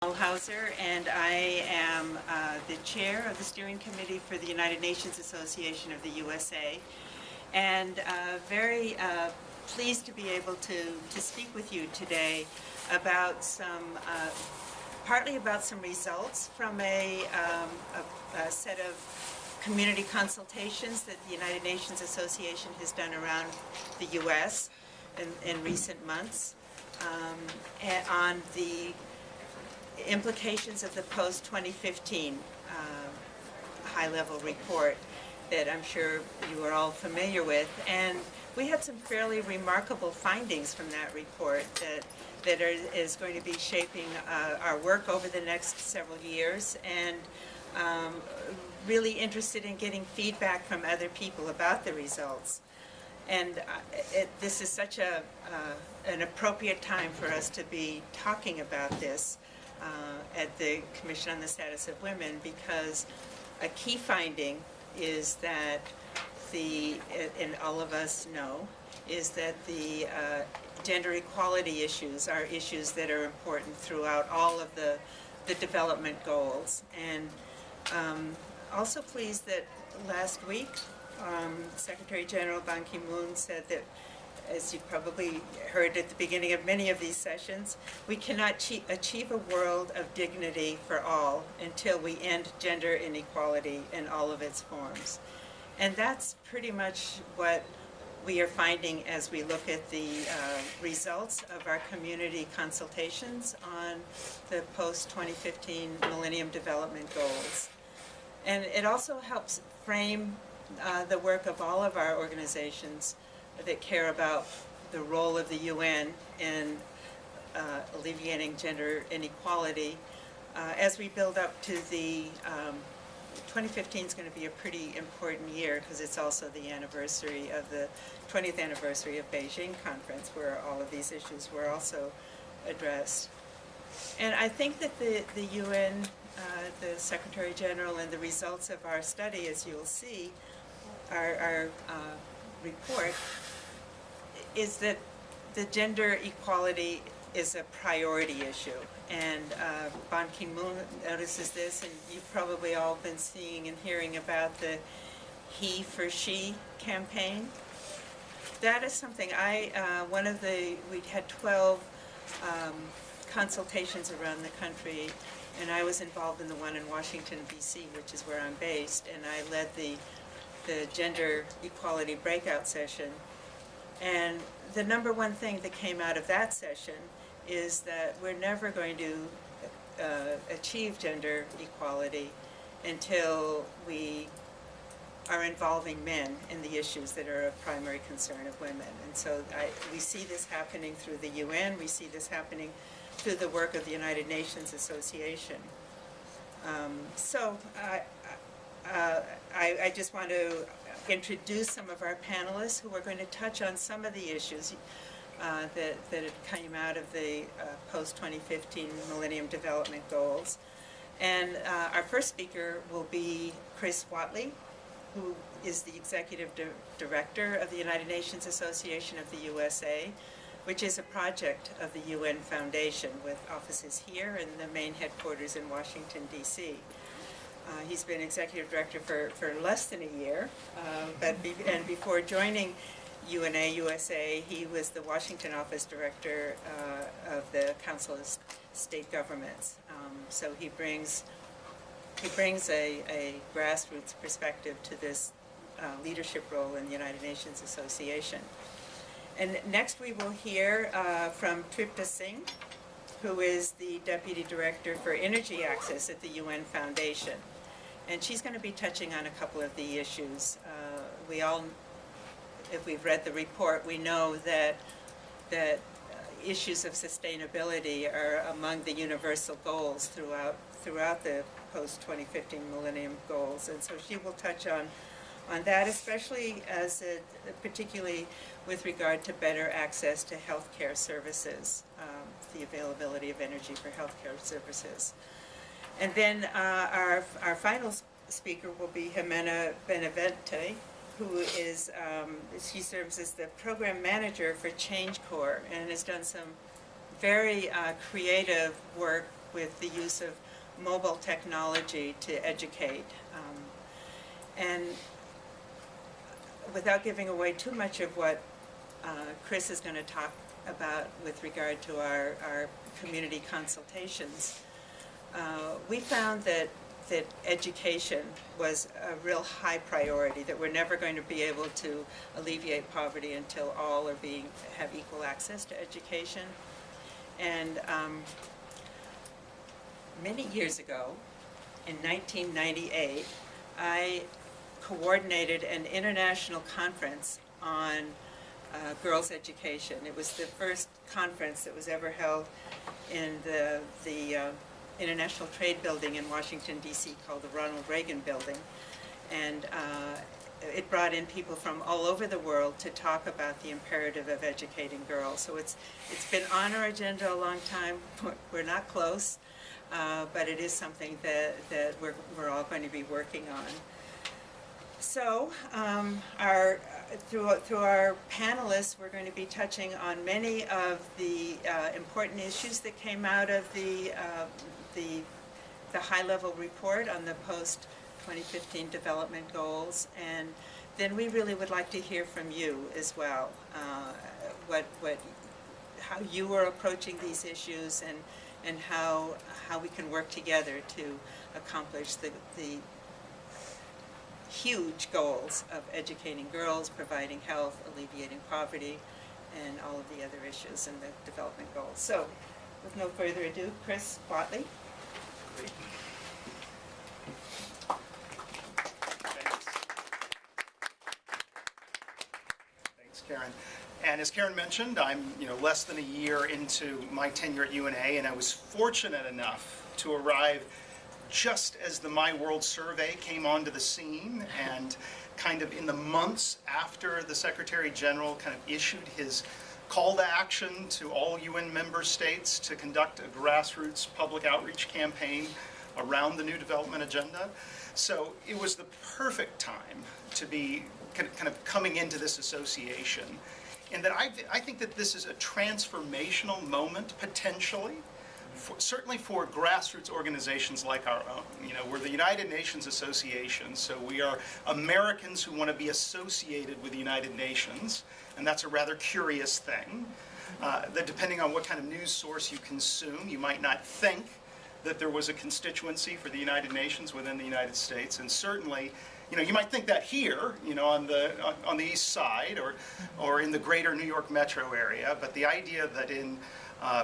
Hauser, and I am the chair of the steering committee for the United Nations Association of the USA, and very pleased to be able to speak with you today about partly about some results from a set of community consultations that the United Nations Association has done around the U.S. in recent months on the implications of the post-2015 high-level report that I'm sure you are all familiar with. And we had some fairly remarkable findings from that report that is going to be shaping our work over the next several years, and really interested in getting feedback from other people about the results. And this is such an appropriate time for us to be talking about this at the Commission on the Status of Women, because a key finding is that and all of us know, is that the gender equality issues are issues that are important throughout all of the development goals. And also pleased that last week Secretary General Ban Ki-moon said that, as you probably heard at the beginning of many of these sessions, we cannot achieve a world of dignity for all until we end gender inequality in all of its forms. And that's pretty much what we are finding as we look at the results of our community consultations on the post-2015 Millennium Development Goals. And it also helps frame the work of all of our organizations that care about the role of the UN in alleviating gender inequality as we build up to the 2015 is going to be a pretty important year, because it's also the anniversary of the 20th anniversary of Beijing Conference, where all of these issues were also addressed. And I think that the UN, the Secretary General, and the results of our study, as you'll see, our report, is that the gender equality is a priority issue. And Ban Ki-moon notices this, and you've probably all been seeing and hearing about the He for She campaign. That is something we had 12 consultations around the country, and I was involved in the one in Washington, D.C., which is where I'm based, and I led the gender equality breakout session. And the number one thing that came out of that session is that we're never going to achieve gender equality until we are involving men in the issues that are of primary concern of women. And so we see this happening through the UN, we see this happening through the work of the United Nations Association. I just want to introduce some of our panelists who are going to touch on some of the issues that came out of the post-2015 Millennium Development Goals. And our first speaker will be Chris Whatley, who is the Executive Director of the United Nations Association of the USA, which is a project of the UN Foundation with offices here and the main headquarters in Washington, D.C. He's been executive director for less than a year, and before joining UNA USA, he was the Washington office director of the Council of State Governments. So he brings a grassroots perspective to this leadership role in the United Nations Association. And next we will hear from Tripta Singh, who is the Deputy Director for Energy Access at the UN Foundation. And she's going to be touching on a couple of the issues. We all, if we've read the report, we know that issues of sustainability are among the universal goals throughout the post-2015 Millennium Goals. And so she will touch on that, especially particularly with regard to better access to healthcare services, the availability of energy for healthcare services. And then our final speaker will be Jimena Benavente, who is, she serves as the program manager for Change Corps and has done some very creative work with the use of mobile technology to educate. And without giving away too much of what Chris is going to talk about with regard to our community consultations, we found that education was a real high priority, that we're never going to be able to alleviate poverty until all have equal access to education. And many years ago, in 1998, I coordinated an international conference on girls' education. It was the first conference that was ever held in the International Trade Building in Washington, D.C., called the Ronald Reagan Building. And it brought in people from all over the world to talk about the imperative of educating girls. So it's been on our agenda a long time. We're not close, but it is something that we're all going to be working on. So through our panelists, we're going to be touching on many of the important issues that came out of the high-level report on the post-2015 development goals, and then we really would like to hear from you as well, how you are approaching these issues, and how we can work together to accomplish the huge goals of educating girls, providing health, alleviating poverty, and all of the other issues in the development goals. So, with no further ado, Chris Whatley. Great. Thanks, Karen. And as Karen mentioned, I'm less than a year into my tenure at UNA, and I was fortunate enough to arrive just as the My World Survey came onto the scene, and kind of in the months after the Secretary General kind of issued his call to action to all UN member states to conduct a grassroots public outreach campaign around the new development agenda. So it was the perfect time to be kind of coming into this association. And that I think that this is a transformational moment, potentially, certainly for grassroots organizations like our own. We're the United Nations Association, so we are Americans who want to be associated with the United Nations, and that's a rather curious thing. That depending on what kind of news source you consume, you might not think that there was a constituency for the United Nations within the United States, and certainly, you might think that here, on the East Side or in the greater New York metro area, but the idea that in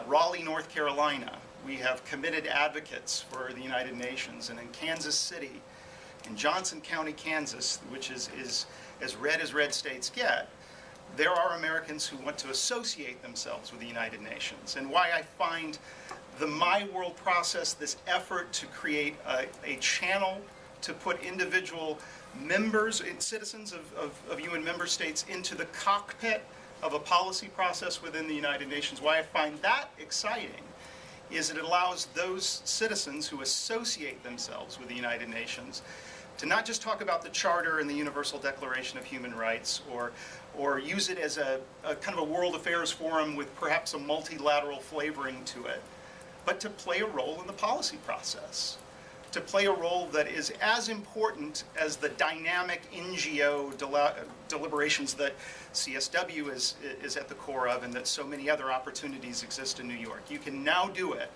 Raleigh, North Carolina, we have committed advocates for the United Nations, and in Kansas City, in Johnson County, Kansas, which is as red states get, there are Americans who want to associate themselves with the United Nations. And why I find the My World process, this effort to create a channel to put individual members, citizens of UN member states into the cockpit of a policy process within the United Nations, why I find that exciting is it allows those citizens who associate themselves with the United Nations to not just talk about the Charter and the Universal Declaration of Human Rights, or use it as a kind of a world affairs forum with perhaps a multilateral flavoring to it, but to play a role in the policy process, to play a role that is as important as the dynamic NGO deliberations that CSW is at the core of, and that so many other opportunities exist in New York. You can now do it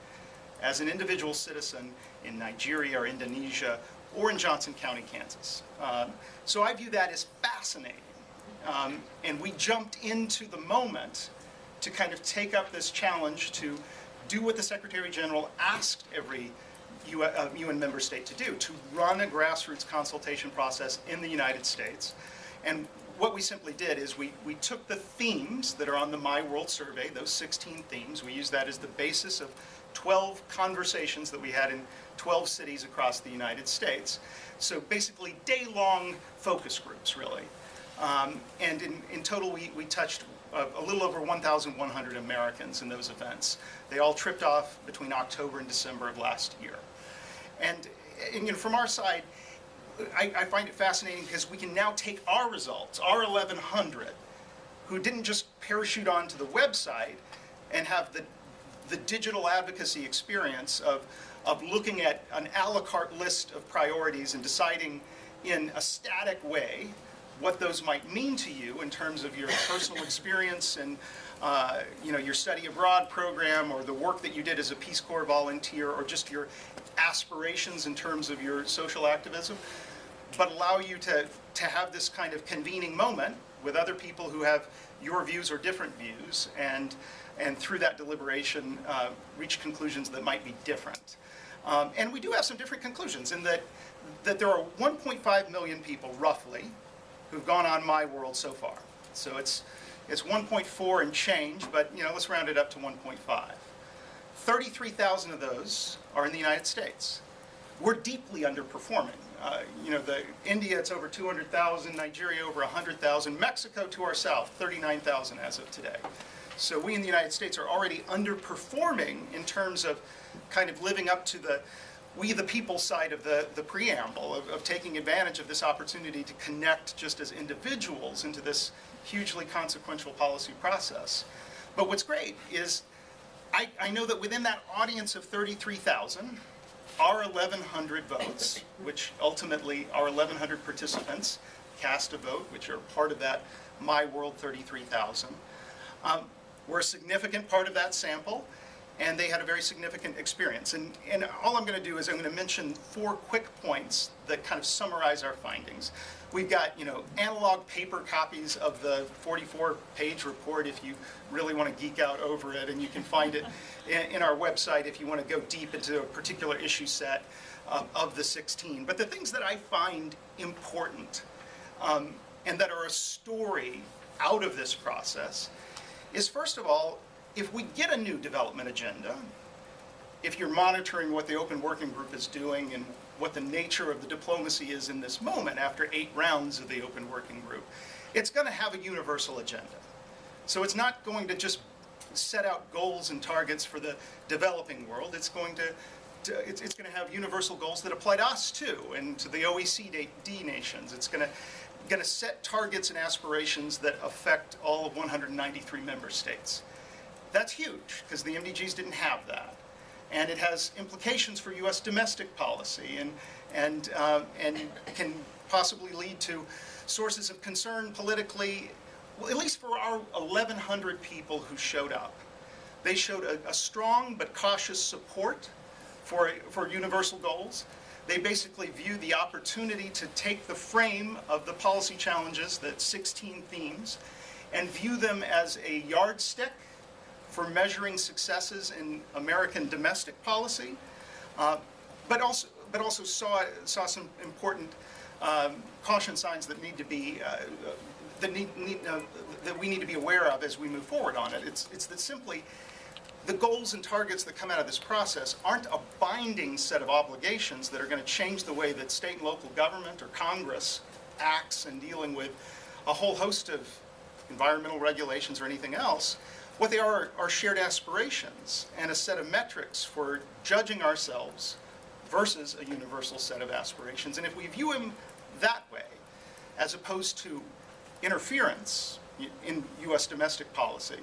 as an individual citizen in Nigeria or Indonesia or in Johnson County, Kansas. So I view that as fascinating. And we jumped into the moment to kind of take up this challenge to do what the Secretary General asked every UN member state to do, to run a grassroots consultation process in the United States. And what we simply did is we took the themes that are on the My World Survey, those 16 themes, we used that as the basis of 12 conversations that we had in 12 cities across the United States. So basically day-long focus groups, really. And in total, we touched a little over 1,100 Americans in those events. They all tripped off between October and December of last year. And from our side, I find it fascinating because we can now take our results, our 1,100, who didn't just parachute onto the website and have the digital advocacy experience of looking at an a la carte list of priorities and deciding in a static way what those might mean to you in terms of your personal experience and your study abroad program or the work that you did as a Peace Corps volunteer or just your aspirations in terms of your social activism, but allow you to have this kind of convening moment with other people who have your views or different views, and through that deliberation reach conclusions that might be different. And we do have some different conclusions in that there are 1.5 million people, roughly, who've gone on My World so far. So it's 1.4 and change, but let's round it up to 1.5. 33,000 of those are in the United States. We're deeply underperforming. India, it's over 200,000, Nigeria over 100,000, Mexico to our south, 39,000 as of today. So we in the United States are already underperforming in terms of kind of living up to the we the people side of the preamble, of taking advantage of this opportunity to connect just as individuals into this hugely consequential policy process. But what's great is I know that within that audience of 33,000, our 1,100 votes, which ultimately our 1,100 participants cast a vote, which are part of that My World 33,000, were a significant part of that sample, and they had a very significant experience. And all I'm going to do is I'm going to mention 4 quick points that kind of summarize our findings. We've got, analog paper copies of the 44-page report if you really want to geek out over it, and you can find it in our website if you want to go deep into a particular issue set of the 16. But the things that I find important and that are a story out of this process is, first of all, if we get a new development agenda, if you're monitoring what the Open Working Group is doing and what the nature of the diplomacy is in this moment after 8 rounds of the Open Working Group, it's going to have a universal agenda. So it's not going to just set out goals and targets for the developing world. It's going to have universal goals that apply to us too, and to the OECD nations. It's going to set targets and aspirations that affect all of 193 member states. That's huge, because the MDGs didn't have that. And it has implications for U.S. domestic policy and can possibly lead to sources of concern politically, well, at least for our 1,100 people who showed up. They showed a strong but cautious support for universal goals. They basically view the opportunity to take the frame of the policy challenges, the 16 themes, and view them as a yardstick for measuring successes in American domestic policy, but also saw some important caution signs that need to be that we need to be aware of as we move forward on it. It's that simply the goals and targets that come out of this process aren't a binding set of obligations that are going to change the way that state and local government or Congress acts in dealing with a whole host of environmental regulations or anything else. What they are shared aspirations and a set of metrics for judging ourselves versus a universal set of aspirations. And if we view them that way, as opposed to interference in U.S. domestic policy,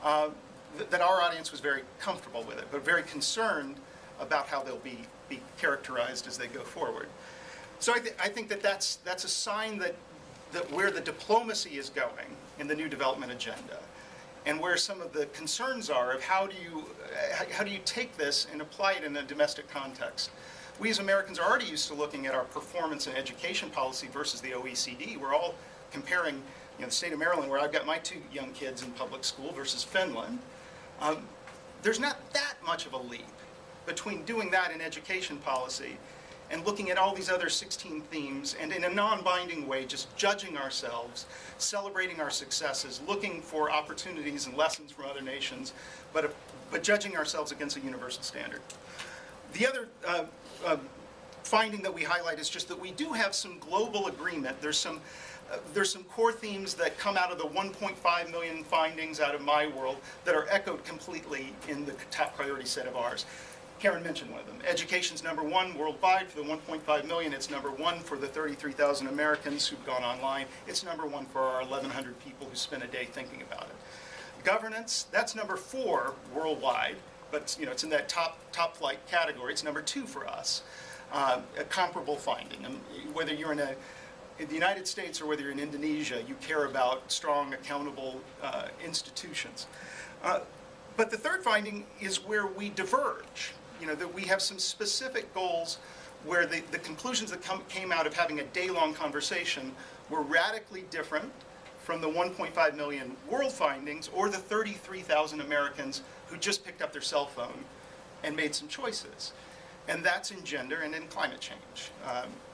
that our audience was very comfortable with it, but very concerned about how they'll be characterized as they go forward. So I think that's a sign that where the diplomacy is going in the new development agenda, and where some of the concerns are of how do you take this and apply it in a domestic context. We as Americans are already used to looking at our performance in education policy versus the OECD. We're all comparing, the state of Maryland, where I've got my 2 young kids in public school, versus Finland. There's not that much of a leap between doing that in education policy and looking at all these other 16 themes, and in a non-binding way, just judging ourselves, celebrating our successes, looking for opportunities and lessons from other nations, but judging ourselves against a universal standard. The other finding that we highlight is just that we do have some global agreement. There's some core themes that come out of the 1.5 million findings out of My World that are echoed completely in the top priority set of ours. Karen mentioned one of them. Education's #1 worldwide for the 1.5 million. It's #1 for the 33,000 Americans who've gone online. It's #1 for our 1,100 people who spend a day thinking about it. Governance, that's #4 worldwide. but it's in that top flight category. It's number 2 for us. A comparable finding. And whether you're in the United States or whether you're in Indonesia, you care about strong, accountable institutions. But the third finding is where we diverge. That we have some specific goals where the conclusions that came out of having a day-long conversation were radically different from the 1.5 million world findings or the 33,000 Americans who just picked up their cell phone and made some choices. And that's in gender and in climate change.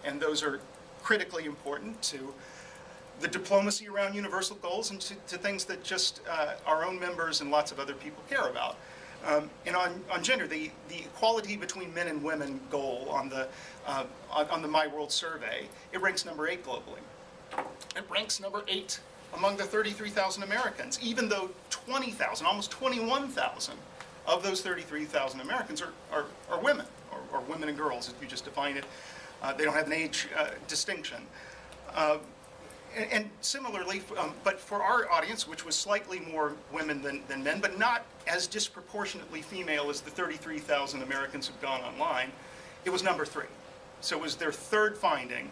And those are critically important to the diplomacy around universal goals and to things that just our own members and lots of other people care about. And on gender, the equality between men and women goal on the My World survey, it ranks number 8 globally. It ranks number 8 among the 33,000 Americans, even though 20,000, almost 21,000 of those 33,000 Americans are women, or women and girls, as you just define it. They don't have an age distinction. And similarly, but for our audience, which was slightly more women than men, but not as disproportionately female as the 33,000 Americans who've gone online, it was number 3. So it was their third finding,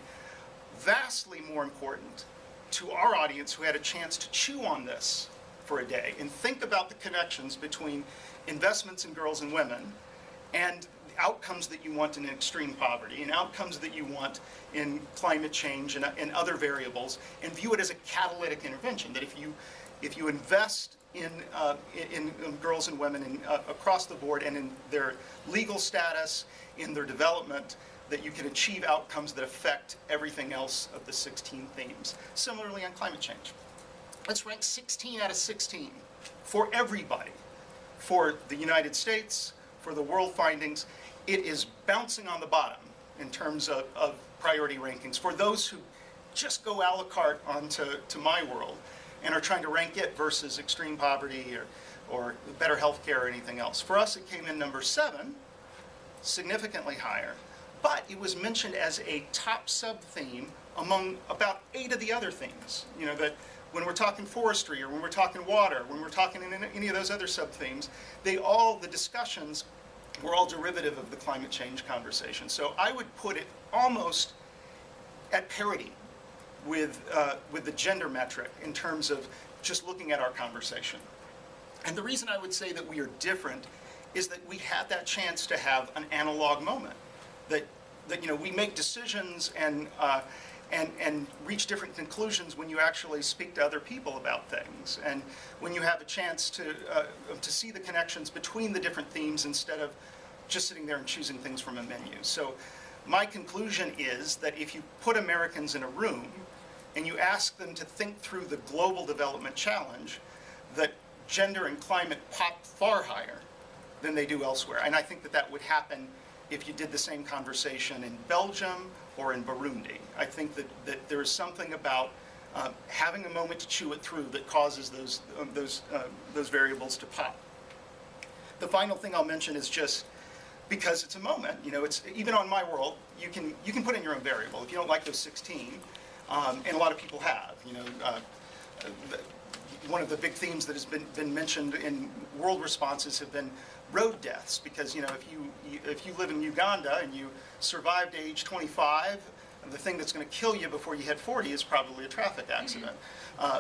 vastly more important to our audience who had a chance to chew on this for a day and think about the connections between investments in girls and women and outcomes that you want in extreme poverty and outcomes that you want in climate change and other variables, and view it as a catalytic intervention, that if you invest in girls and women across the board and in their legal status, in their development, that you can achieve outcomes that affect everything else of the 16 themes. Similarly on climate change. Let's rank 16 out of 16 for everybody. For the United States, for the world findings, it is bouncing on the bottom in terms of priority rankings. For those who just go a la carte onto My World and are trying to rank it versus extreme poverty or better health care or anything else. For us, it came in number 7, significantly higher, but it was mentioned as a top sub-theme among about 8 of the other themes. That when we're talking forestry or when we're talking water, when we're talking in any of those other sub-themes, the discussions were all derivative of the climate change conversation. So I would put it almost at parity with the gender metric in terms of just looking at our conversation. And the reason I would say that we are different is that we had that chance to have an analog moment. That we make decisions and reach different conclusions when you actually speak to other people about things, and when you have a chance to see the connections between the different themes instead of just sitting there and choosing things from a menu. So my conclusion is that if you put Americans in a room and you ask them to think through the global development challenge, that gender and climate pop far higher than they do elsewhere. And I think that would happen if you did the same conversation in Belgium or in Burundi. I think that there is something about having a moment to chew it through that causes those variables to pop. The final thing I'll mention is just because it's a moment. It's even on My World, you can put in your own variable if you don't like those 16, and a lot of people have. One of the big themes that has been mentioned in world responses have been road deaths, because if you live in Uganda and you survive to age 25, the thing that's going to kill you before you hit 40 is probably a traffic accident.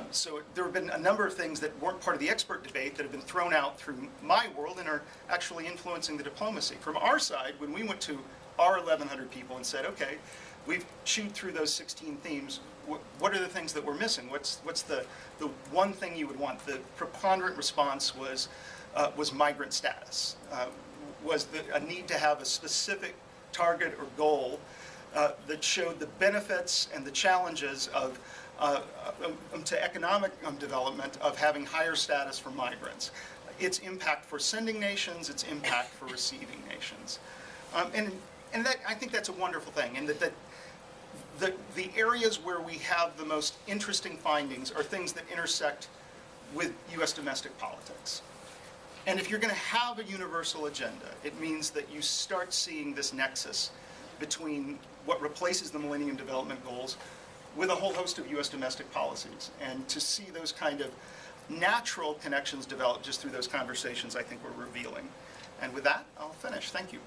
So there have been a number of things that weren't part of the expert debate that have been thrown out through My World and are actually influencing the diplomacy. From our side, when we went to our 1,100 people and said, okay, we've chewed through those 16 themes, what are the things that we're missing? What's the one thing you would want? The preponderant response was migrant status, was a need to have a specific target or goal that showed the benefits and the challenges of to economic development of having higher status for migrants, its impact for sending nations, its impact for receiving nations, and that, I think that's a wonderful thing, and that the areas where we have the most interesting findings are things that intersect with U.S. domestic politics. And if you're going to have a universal agenda, it means that you start seeing this nexus between what replaces the Millennium Development Goals with a whole host of U.S. domestic policies. And to see those kind of natural connections develop just through those conversations, I think we're revealing. And with that, I'll finish. Thank you.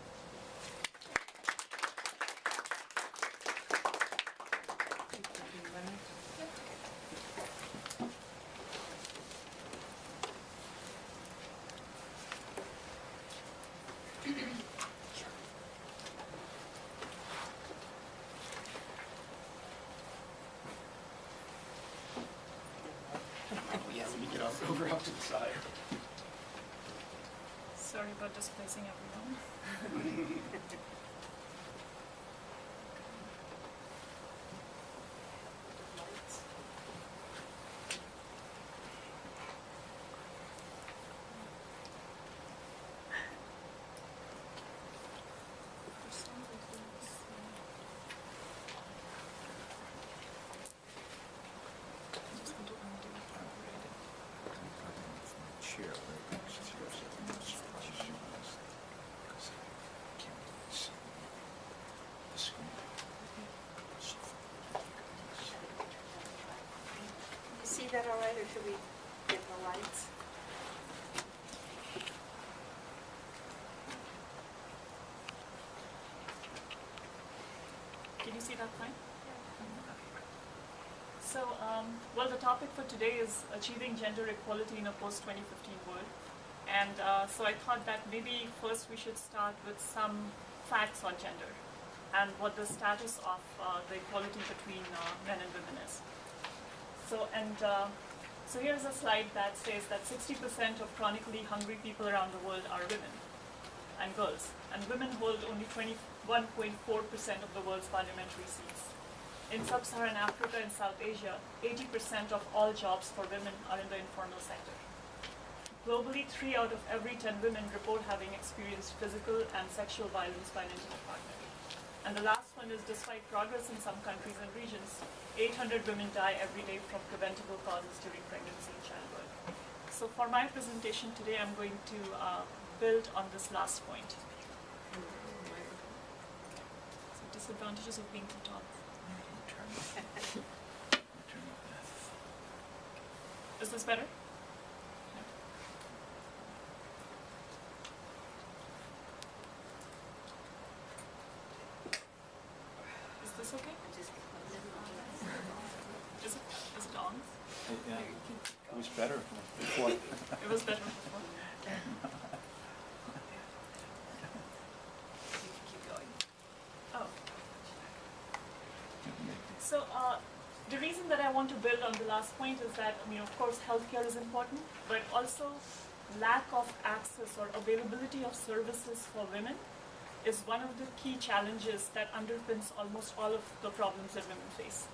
Yeah, let me get over up to the side. Sorry about displacing everyone. You see that all right, or should we get the lights? Can you see that fine? So, well, the topic for today is achieving gender equality in a post-2015 world. And so I thought that maybe first we should start with some facts on gender and what the status of the equality between men and women is. So here's a slide that says that 60% of chronically hungry people around the world are women and girls. And women hold only 21.4% of the world's parliamentary seats. In sub-Saharan Africa and South Asia, 80% of all jobs for women are in the informal sector. Globally, 3 out of every 10 women report having experienced physical and sexual violence by an intimate partner. And the last one is, despite progress in some countries and regions, 800 women die every day from preventable causes during pregnancy and childbirth. So for my presentation today, I'm going to build on this last point. So disadvantages of being too tall. Is this better? Is this okay? Is it on? Yeah, it was better before. It was better before. Keep going. Oh. So the reason that I want to build on the last point is that, of course, healthcare is important, but also lack of access or availability of services for women is one of the key challenges that underpins almost all of the problems that women face.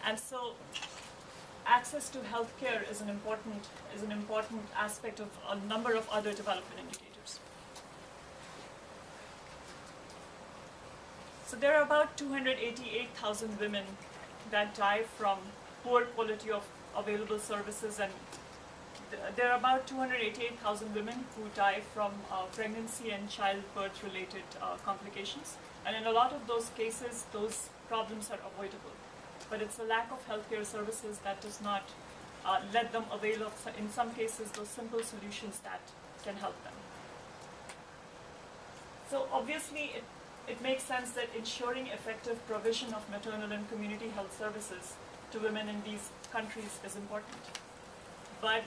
And so access to healthcare is an important aspect of a number of other development indicators. So there are about 288,000 women that die from poor quality of available services, and there are about 288,000 women who die from pregnancy and childbirth related complications. And in a lot of those cases, those problems are avoidable. But it's a lack of healthcare services that does not let them avail of, in some cases, those simple solutions that can help them. So obviously, it makes sense that ensuring effective provision of maternal and community health services to women in these countries is important. But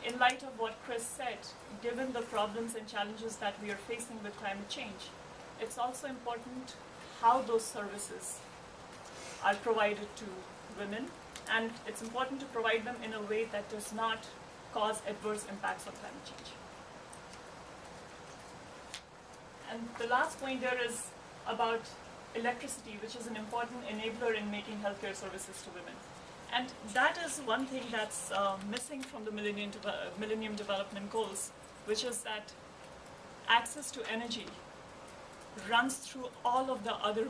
in light of what Chris said, given the problems and challenges that we are facing with climate change, it's also important how those services are provided to women, and it's important to provide them in a way that does not cause adverse impacts on climate change. And the last point there is about electricity, which is an important enabler in making healthcare services to women. And that is one thing that's missing from the Millennium Development Goals, which is that access to energy runs through all of the other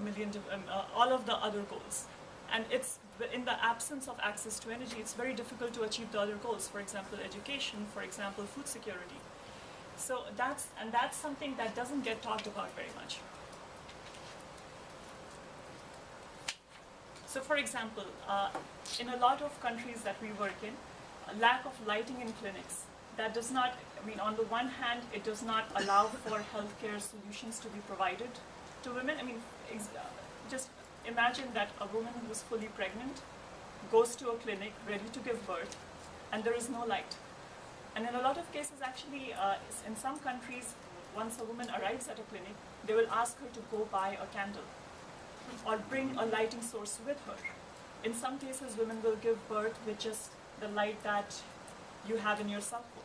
goals. And it's in the absence of access to energy, it's very difficult to achieve the other goals. For example, education, for example, food security. So that's something that doesn't get talked about very much. So for example, in a lot of countries that we work in, a lack of lighting in clinics that does not I mean, on the one hand, it does not allow for healthcare solutions to be provided to women. I mean, just imagine that a woman who's fully pregnant goes to a clinic ready to give birth, and there is no light. And in a lot of cases, actually, in some countries, once a woman arrives at a clinic, they will ask her to go buy a candle or bring a lighting source with her. In some cases, women will give birth with just the light that you have in your cell phone.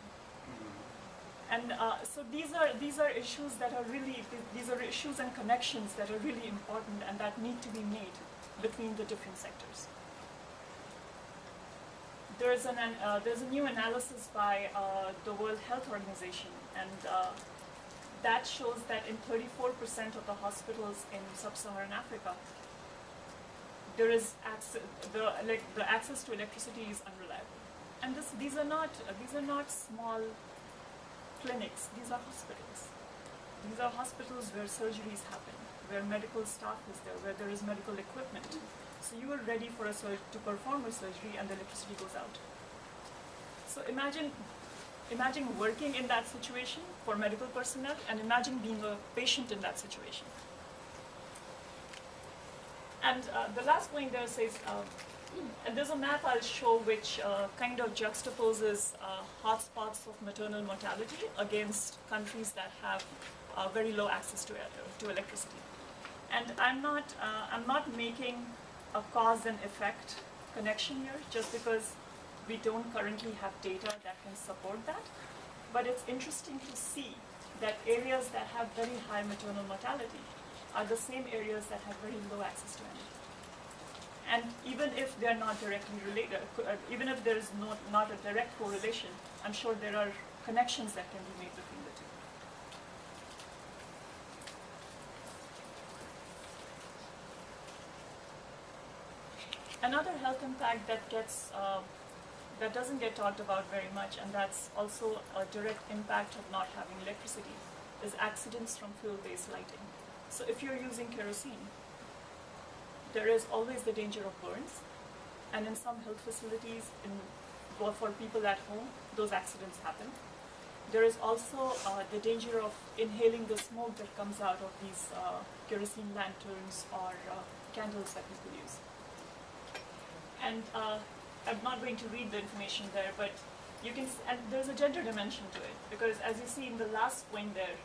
And so these are issues that are really, these are issues and connections that are really important and that need to be made between the different sectors. There's a new analysis by the World Health Organization, and that shows that in 34% of the hospitals in sub-Saharan Africa, there is the access to electricity is unreliable. And these are not small clinics, these are hospitals. These are hospitals where surgeries happen, where medical staff is there, where there is medical equipment. So you are ready for to perform a surgery and the electricity goes out. So imagine working in that situation for medical personnel, and imagine being a patient in that situation. And the last point there says, and there's a map I'll show which kind of juxtaposes hotspots of maternal mortality against countries that have very low access to electricity. And I'm not making a cause and effect connection here just because we don't currently have data that can support that. But it's interesting to see that areas that have very high maternal mortality are the same areas that have very low access to energy. And even if they're not directly related, even if there is not a direct correlation, I'm sure there are connections that can be made between the two. Another health impact that doesn't get talked about very much, and that's also a direct impact of not having electricity, is accidents from fuel-based lighting. So if you're using kerosene, there is always the danger of burns, and in some health facilities, for people at home, those accidents happen. There is also the danger of inhaling the smoke that comes out of these kerosene lanterns or candles that people use. And I'm not going to read the information there, but you can, and there's a gender dimension to it, because as you see in the last point there,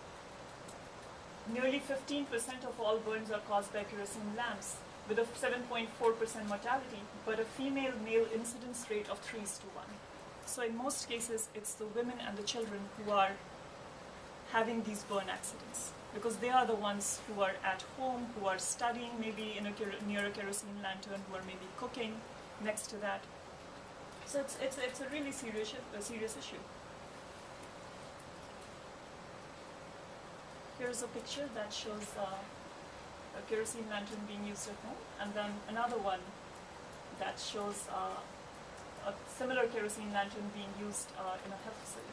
nearly 15% of all burns are caused by kerosene lamps, with a 7.4% mortality, but a female-male incidence rate of 3:1. So in most cases, it's the women and the children who are having these burn accidents, because they are the ones who are at home, who are studying, maybe near a kerosene lantern, who are maybe cooking next to that. So it's a really serious issue. Here's a picture that shows a kerosene lantern being used at home, and then another one that shows a similar kerosene lantern being used in a health facility.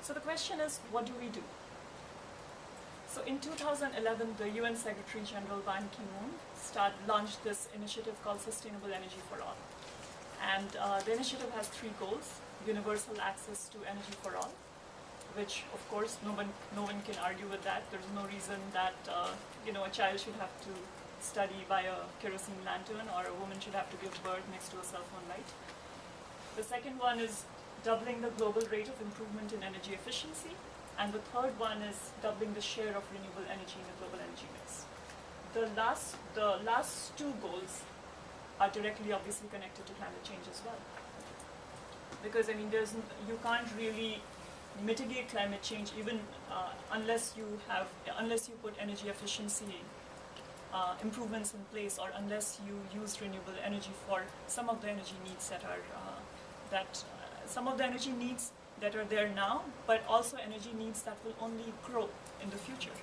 So the question is, what do we do? So in 2011, the UN Secretary General Ban Ki-moon launched this initiative called Sustainable Energy for All. And the initiative has 3 goals: universal access to energy for all, which of course no one can argue with that. There's no reason that a child should have to study by a kerosene lantern, or a woman should have to give birth next to a cell phone light. The second one is doubling the global rate of improvement in energy efficiency, and the third one is doubling the share of renewable energy in the global energy mix. The last 2 goals are directly obviously connected to climate change as well, because I mean you can't really mitigate climate change even unless you put energy efficiency improvements in place, or unless you use renewable energy for some of the energy needs that are there now, but also energy needs that will only grow in the future.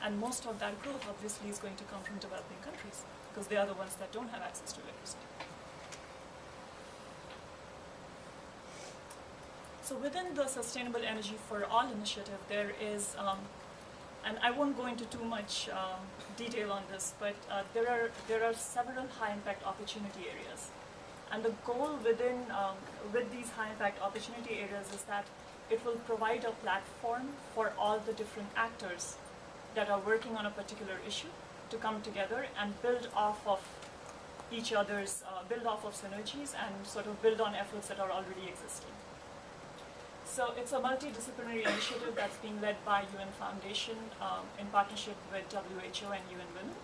And most of that growth obviously is going to come from developing countries, because they are the ones that don't have access to electricity. So within the Sustainable Energy for All initiative, there is, and I won't go into too much detail on this, but there are several high impact opportunity areas. And the goal with these high impact opportunity areas is that it will provide a platform for all the different actors that are working on a particular issue to come together and build off of each other's, build off of synergies and sort of build on efforts that are already existing. So it's a multidisciplinary initiative that's being led by UN Foundation in partnership with WHO and UN Women.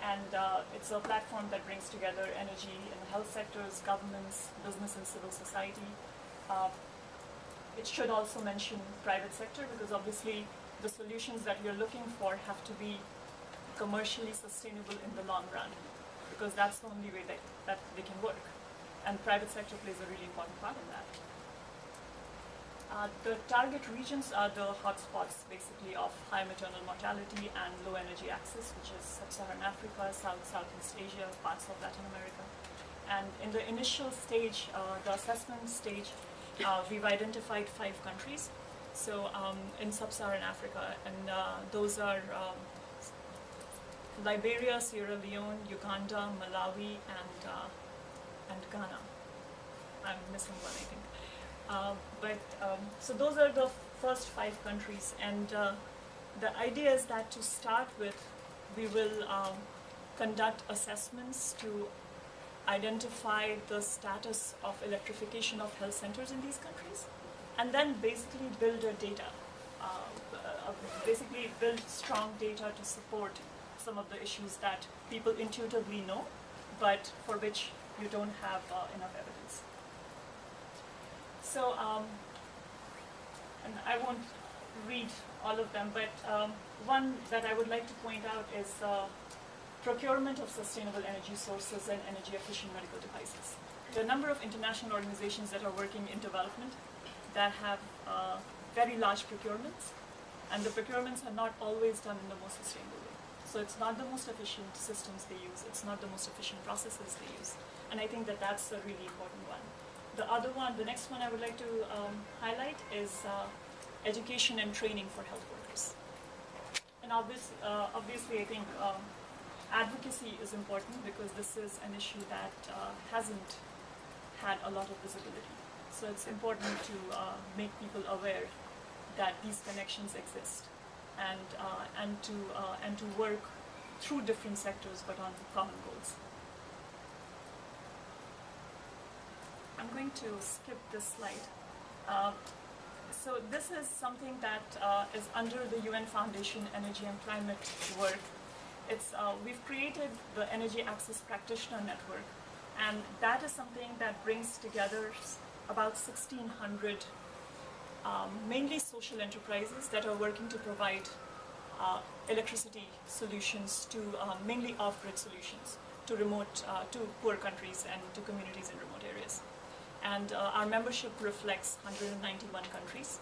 And it's a platform that brings together energy and health sectors, governments, business and civil society. It should also mention private sector because obviously the solutions that we're looking for have to be commercially sustainable in the long run because that's the only way that they can work. And private sector plays a really important part in that. The target regions are the hotspots basically of high maternal mortality and low energy access, which is Sub-Saharan Africa, Southeast Asia, parts of Latin America. And in the initial stage, the assessment stage, we've identified 5 countries. So in Sub-Saharan Africa, and those are Liberia, Sierra Leone, Uganda, Malawi, and Ghana. I'm missing one, I think. So those are the first 5 countries, and the idea is that to start with, we will conduct assessments to identify the status of electrification of health centers in these countries, and then basically build a data, basically build strong data to support some of the issues that people intuitively know, but for which you don't have enough evidence. So, and I won't read all of them, but one that I would like to point out is procurement of sustainable energy sources and energy efficient medical devices. There are a number of international organizations that are working in development that have very large procurements, and the procurements are not always done in the most sustainable way. So it's not the most efficient systems they use, it's not the most efficient processes they use, and I think that that's a really important one. The other one, the next one I would like to highlight is education and training for health workers. And obviously I think advocacy is important because this is an issue that hasn't had a lot of visibility. So it's important to make people aware that these connections exist and to work through different sectors but on common goals. I'm going to skip this slide. So this is something that is under the UN Foundation Energy and Climate work. We've created the Energy Access Practitioner Network, and that is something that brings together about 1,600 mainly social enterprises that are working to provide electricity solutions to mainly off-grid solutions to to poor countries and to communities in remote areas. And our membership reflects 191 countries.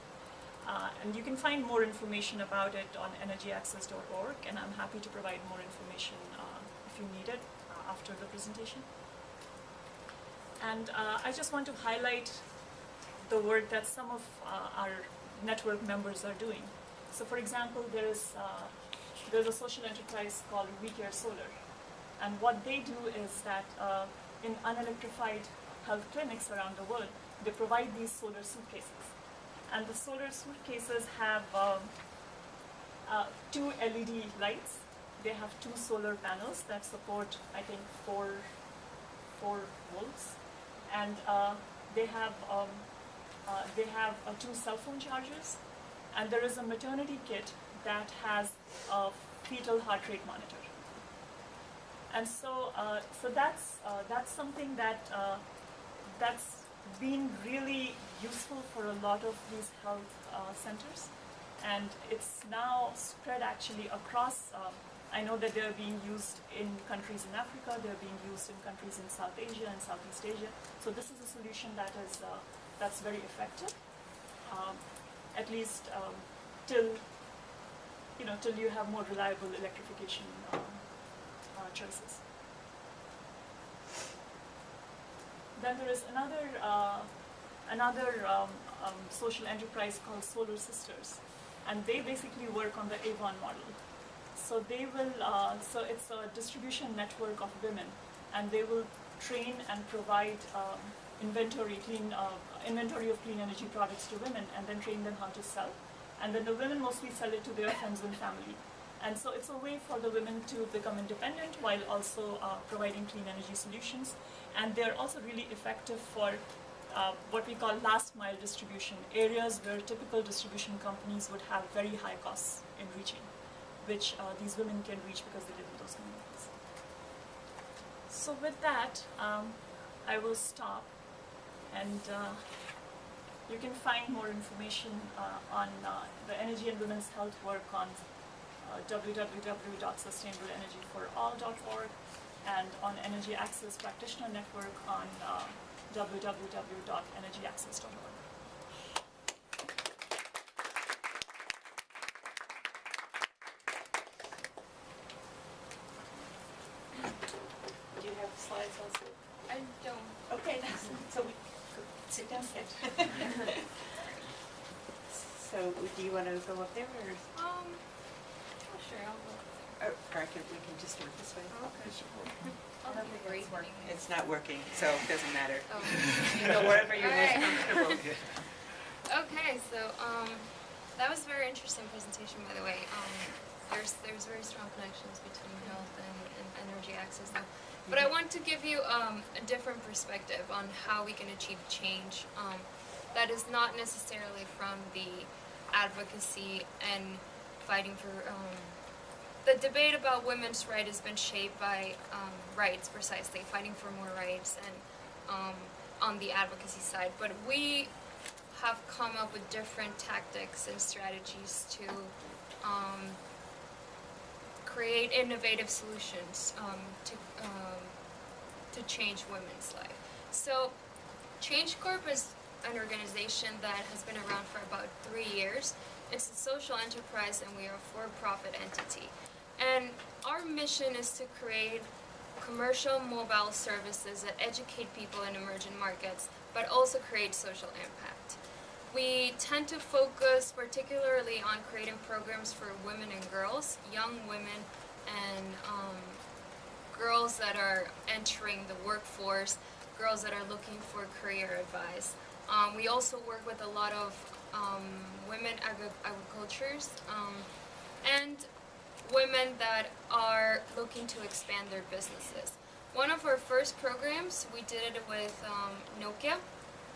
And you can find more information about it on energyaccess.org, and I'm happy to provide more information if you need it after the presentation. And I just want to highlight the work that some of our network members are doing. So for example, there's a social enterprise called We Care Solar. And what they do is that in unelectrified health clinics around the world, they provide these solar suitcases. And the solar suitcases have 2 LED lights. They have 2 solar panels that support, I think, 4 volts. And they have 2 cell phone chargers. And there is a maternity kit that has a fetal heart rate monitor. And so that's something that's been really useful for a lot of these health centers, and it's now spread actually across. I know that they're being used in countries in Africa, they're being used in countries in South Asia and Southeast Asia. So this is a solution that's very effective, at least till you have more reliable electrification choices. Then there is another social enterprise called Solar Sisters, and they basically work on the Avon model. So they will, so it's a distribution network of women, and they will train and provide inventory of clean energy products to women, and then train them how to sell. And then the women mostly sell it to their friends and family. And so it's a way for the women to become independent while also providing clean energy solutions. And they're also really effective for what we call last mile distribution, areas where typical distribution companies would have very high costs in reaching, which these women can reach because they live in those communities. So with that, I will stop, and you can find more information on the energy and women's health work on www.sustainableenergyforall.org, and on Energy Access Practitioner Network on www.energyaccess.org. Do you have slides also? I don't. Okay, so we sit down. So do you want to go up there, or Oh, sure, I'll go. we can just do it this way? I'll be great. It's not working, so it doesn't matter. Oh. You go wherever you're most Alright. comfortable. Okay, so that was a very interesting presentation, by the way. There's very strong connections between health and energy access now. But I want to give you a different perspective on how we can achieve change that is not necessarily from the advocacy and fighting for the debate about women's rights has been shaped by rights, precisely, fighting for more rights, and on the advocacy side. But we have come up with different tactics and strategies to create innovative solutions to change women's life. So Change Corp is an organization that has been around for about 3 years. It's a social enterprise, and we are a for-profit entity. And our mission is to create commercial mobile services that educate people in emerging markets, but also create social impact. We tend to focus particularly on creating programs for women and girls, young women and girls that are entering the workforce, girls that are looking for career advice. We also work with a lot of women agricultures and women that are looking to expand their businesses. One of our first programs, we did it with Nokia.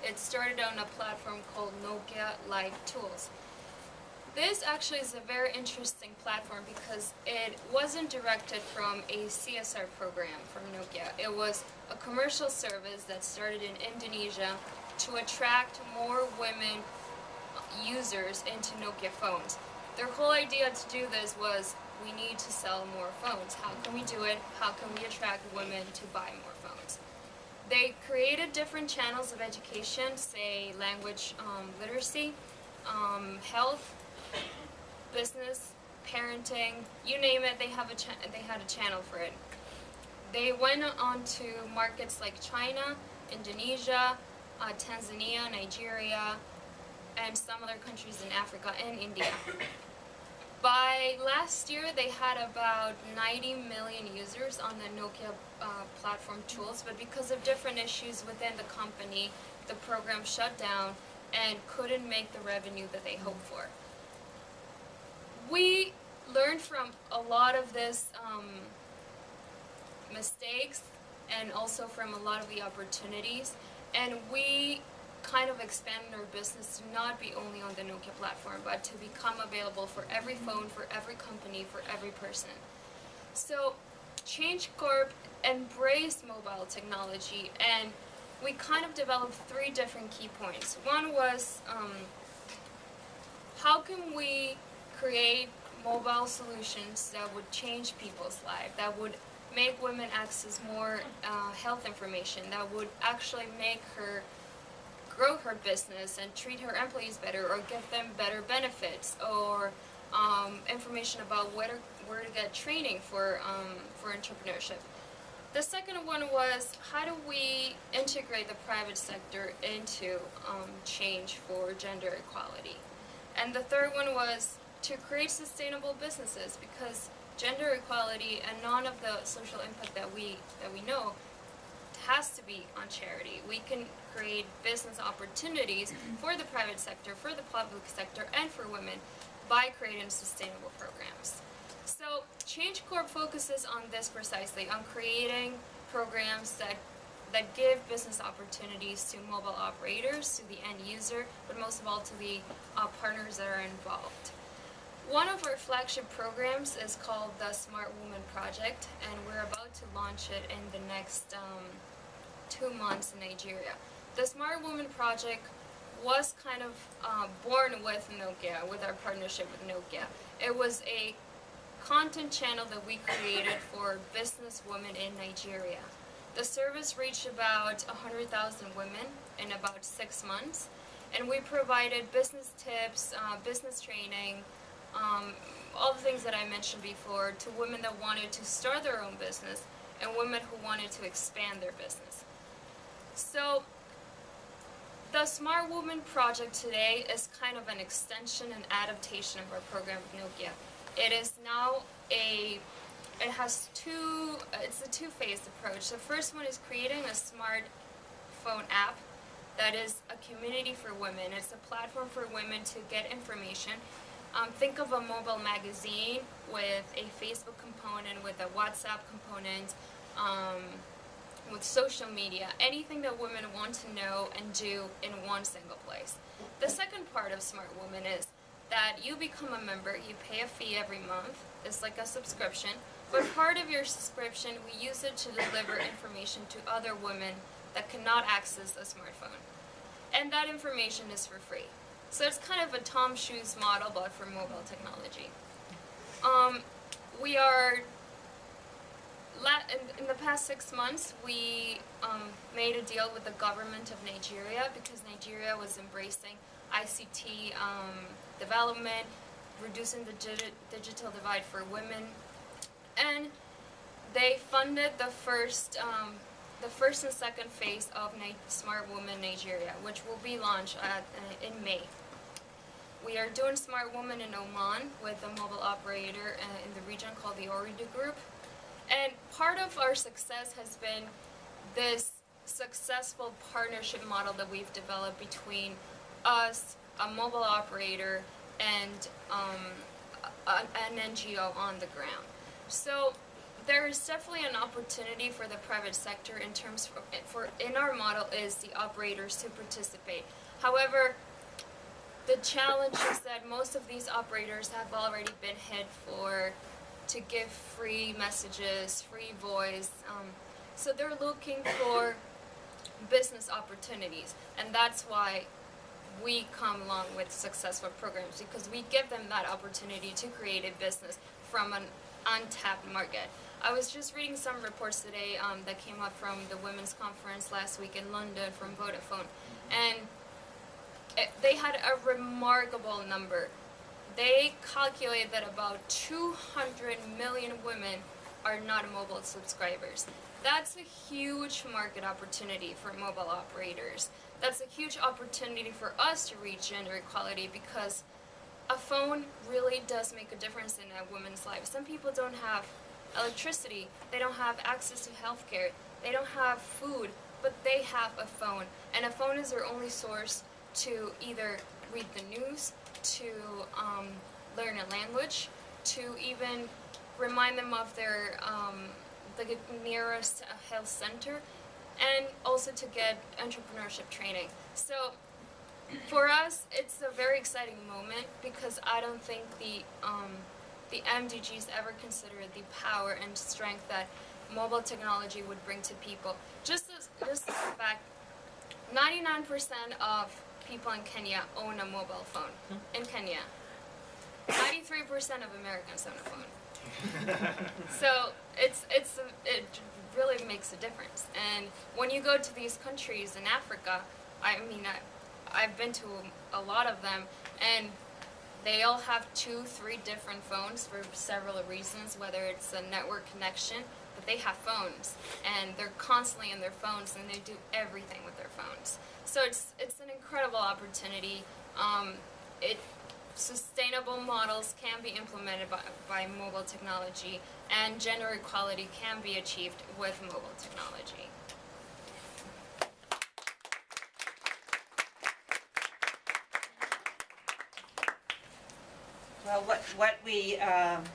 It started on a platform called Nokia Live Tools. This actually is a very interesting platform because it wasn't directed from a CSR program from Nokia. It was a commercial service that started in Indonesia to attract more women users into Nokia phones. Their whole idea to do this was, we need to sell more phones. How can we do it? How can we attract women to buy more phones? They created different channels of education, say language literacy, health, business, parenting, you name it, they had a channel for it. They went on to markets like China, Indonesia, Tanzania, Nigeria, and some other countries in Africa and India. By last year, they had about 90 million users on the Nokia platform tools, but because of different issues within the company, the program shut down and couldn't make the revenue that they hoped for. We learned from a lot of this mistakes and also from a lot of the opportunities, and we kind of expanded our business to not be only on the Nokia platform, but to become available for every phone, for every company, for every person. So Change Corp embraced mobile technology, and we kind of developed 3 different key points. One was, how can we create mobile solutions that would change people's lives, that would make women access more health information, that would actually make her grow her business and treat her employees better, or give them better benefits, or information about where to get training for entrepreneurship. The second one was, how do we integrate the private sector into change for gender equality? And the third one was to create sustainable businesses, because gender equality and none of the social impact that we know has to be on charity. We can create business opportunities for the private sector, for the public sector, and for women by creating sustainable programs. So Change Corp focuses on this precisely, on creating programs that give business opportunities to mobile operators, to the end user, but most of all to the partners that are involved. One of our flagship programs is called the Smart Woman Project, and we're about to launch it in the next 2 months in Nigeria. The Smart Woman Project was kind of born with Nokia, with our partnership with Nokia. It was a content channel that we created for business women in Nigeria. The service reached about 100,000 women in about 6 months, and we provided business tips, business training, all the things that I mentioned before, to women that wanted to start their own business and women who wanted to expand their business. So the Smart Woman Project today is kind of an extension and adaptation of our program with Nokia. It is now it's a two-phase approach. The first one is creating a smartphone app that is a community for women. It's a platform for women to get information. Think of a mobile magazine with a Facebook component, with a WhatsApp component, with social media, anything that women want to know and do in one single place. The second part of Smart Woman is that you become a member, you pay a fee every month, it's like a subscription, but part of your subscription, we use it to deliver information to other women that cannot access a smartphone. And that information is for free. So it's kind of a Tom Shoes model, but for mobile technology. We are, in the past 6 months, we made a deal with the government of Nigeria because Nigeria was embracing ICT development, reducing the digital divide for women, and they funded the first and second phase of Smart Woman Nigeria, which will be launched in May. We are doing Smart Woman in Oman with a mobile operator in the region called the Ooredoo Group. And part of our success has been this successful partnership model that we've developed between us, a mobile operator, and an NGO on the ground. So there is definitely an opportunity for the private sector in our model is the operators to participate. However, the challenge is that most of these operators have already been hit to give free messages, free voice. So they're looking for business opportunities, and that's why we come along with successful programs, because we give them that opportunity to create a business from an untapped market. I was just reading some reports today that came up from the Women's Conference last week in London from Vodafone, and they had a remarkable number. They calculate that about 200 million women are not mobile subscribers. That's a huge market opportunity for mobile operators. That's a huge opportunity for us to reach gender equality, because a phone really does make a difference in a woman's life. Some people don't have electricity, they don't have access to healthcare, they don't have food, but they have a phone. And a phone is their only source to either read the news, to learn a language, to even remind them of their the nearest health center, and also to get entrepreneurship training. So for us, it's a very exciting moment, because I don't think the MDGs ever considered the power and strength that mobile technology would bring to people. Just as a fact, 99% of people in Kenya own a mobile phone. In Kenya, 93% of Americans own a phone. So it really makes a difference. And when you go to these countries in Africa, I've been to a lot of them, and they all have 2-3 different phones for several reasons, whether it's a network connection, but they have phones, and they're constantly in their phones, and they do everything with their phones. So it's an incredible opportunity. Sustainable models can be implemented by mobile technology, and gender equality can be achieved with mobile technology. Well, what we have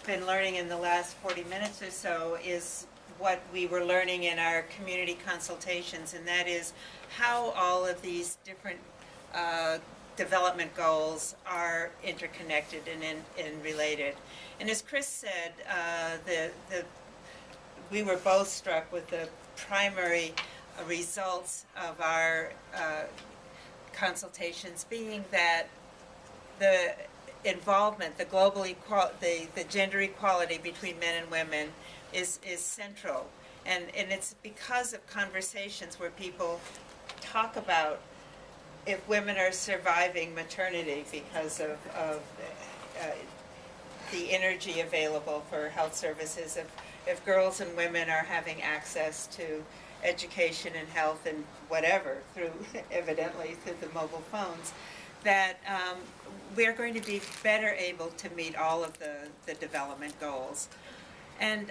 been learning in the last 40 minutes or so is what we were learning in our community consultations, and that is how all of these different development goals are interconnected and related. And as Chris said, we were both struck with the primary results of our consultations being that the involvement, the global the gender equality between men and women is central. And it's because of conversations where people talk about if women are surviving maternity because of the energy available for health services, if girls and women are having access to education and health and whatever through, evidently, through the mobile phones, that we're going to be better able to meet all of the development goals. And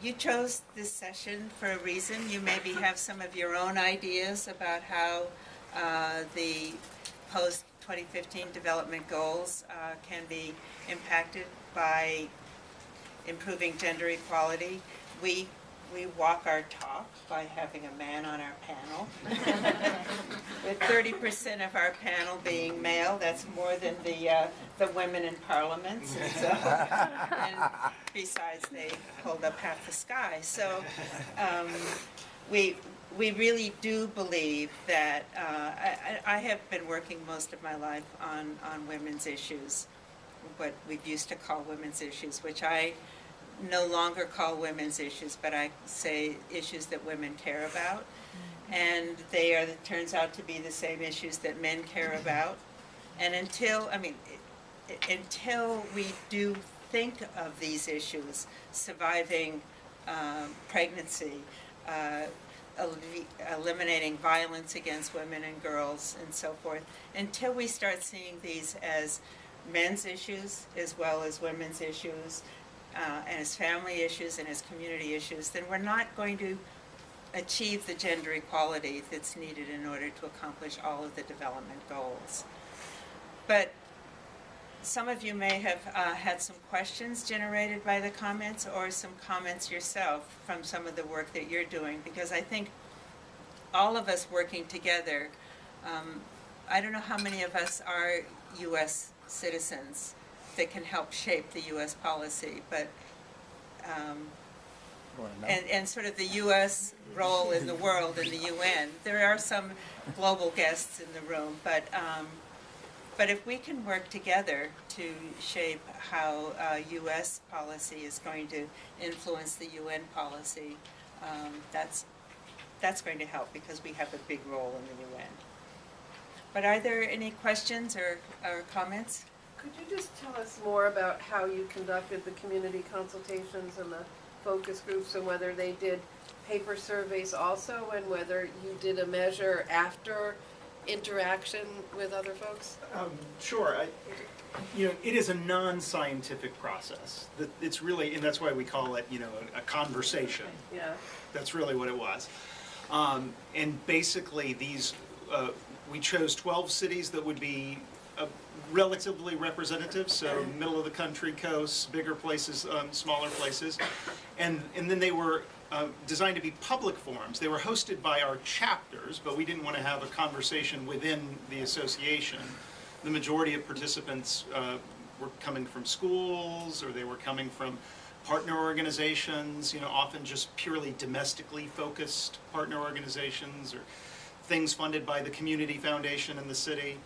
you chose this session for a reason. You maybe have some of your own ideas about how the post-2015 development goals can be impacted by improving gender equality. We walk our talk by having a man on our panel. With 30% of our panel being male, that's more than the women in parliaments. And, so, and besides, they hold up half the sky. So we really do believe that I have been working most of my life on women's issues, what we used to call women's issues, which I no longer call women's issues, but I say issues that women care about. And they are, it turns out to be the same issues that men care about. And until we do think of these issues, surviving pregnancy, eliminating violence against women and girls and so forth, until we start seeing these as men's issues as well as women's issues, and as family issues and as community issues, then we're not going to achieve the gender equality that's needed in order to accomplish all of the development goals. But some of you may have had some questions generated by the comments, or some comments yourself from some of the work that you're doing, because I think all of us working together, I don't know how many of us are U.S. citizens that can help shape the U.S. policy, but and sort of the U.S. role in the world in the UN. There are some global guests in the room, but if we can work together to shape how U.S. policy is going to influence the UN policy, that's going to help, because we have a big role in the UN. But are there any questions or comments? Could you just tell us more about how you conducted the community consultations and the focus groups, and whether they did paper surveys also, and whether you did a measure after interaction with other folks? Sure. It is a non-scientific process. It's really, and that's why we call it, a conversation. Yeah. That's really what it was. And basically, these we chose 12 cities that would be relatively representative, so middle of the country, coasts, bigger places, smaller places, and then they were designed to be public forums. They were hosted by our chapters, but we didn't want to have a conversation within the association. The majority of participants were coming from schools, or they were coming from partner organizations, often just purely domestically focused partner organizations, or things funded by the community foundation in the city.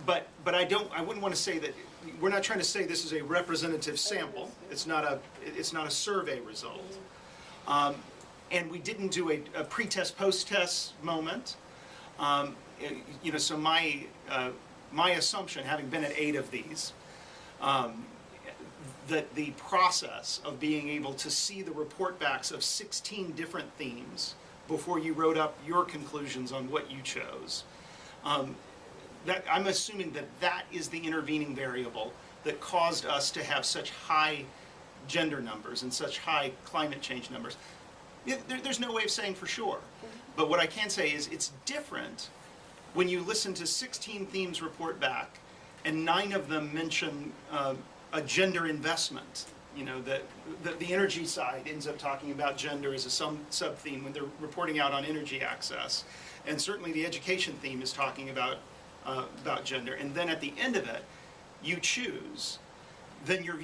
But I wouldn't want to say that, we're not trying to say this is a representative sample. It's not a survey result. And we didn't do a pre-test, post-test moment. So my assumption, having been at 8 of these, that the process of being able to see the report backs of 16 different themes before you wrote up your conclusions on what you chose, that I'm assuming that is the intervening variable that caused us to have such high gender numbers and such high climate change numbers. There's no way of saying for sure, but what I can say is it's different when you listen to 16 themes report back and 9 of them mention a gender investment. You know, the energy side ends up talking about gender as a sub-theme when they're reporting out on energy access. And certainly the education theme is talking about gender. And then at the end of it, you choose. Then you're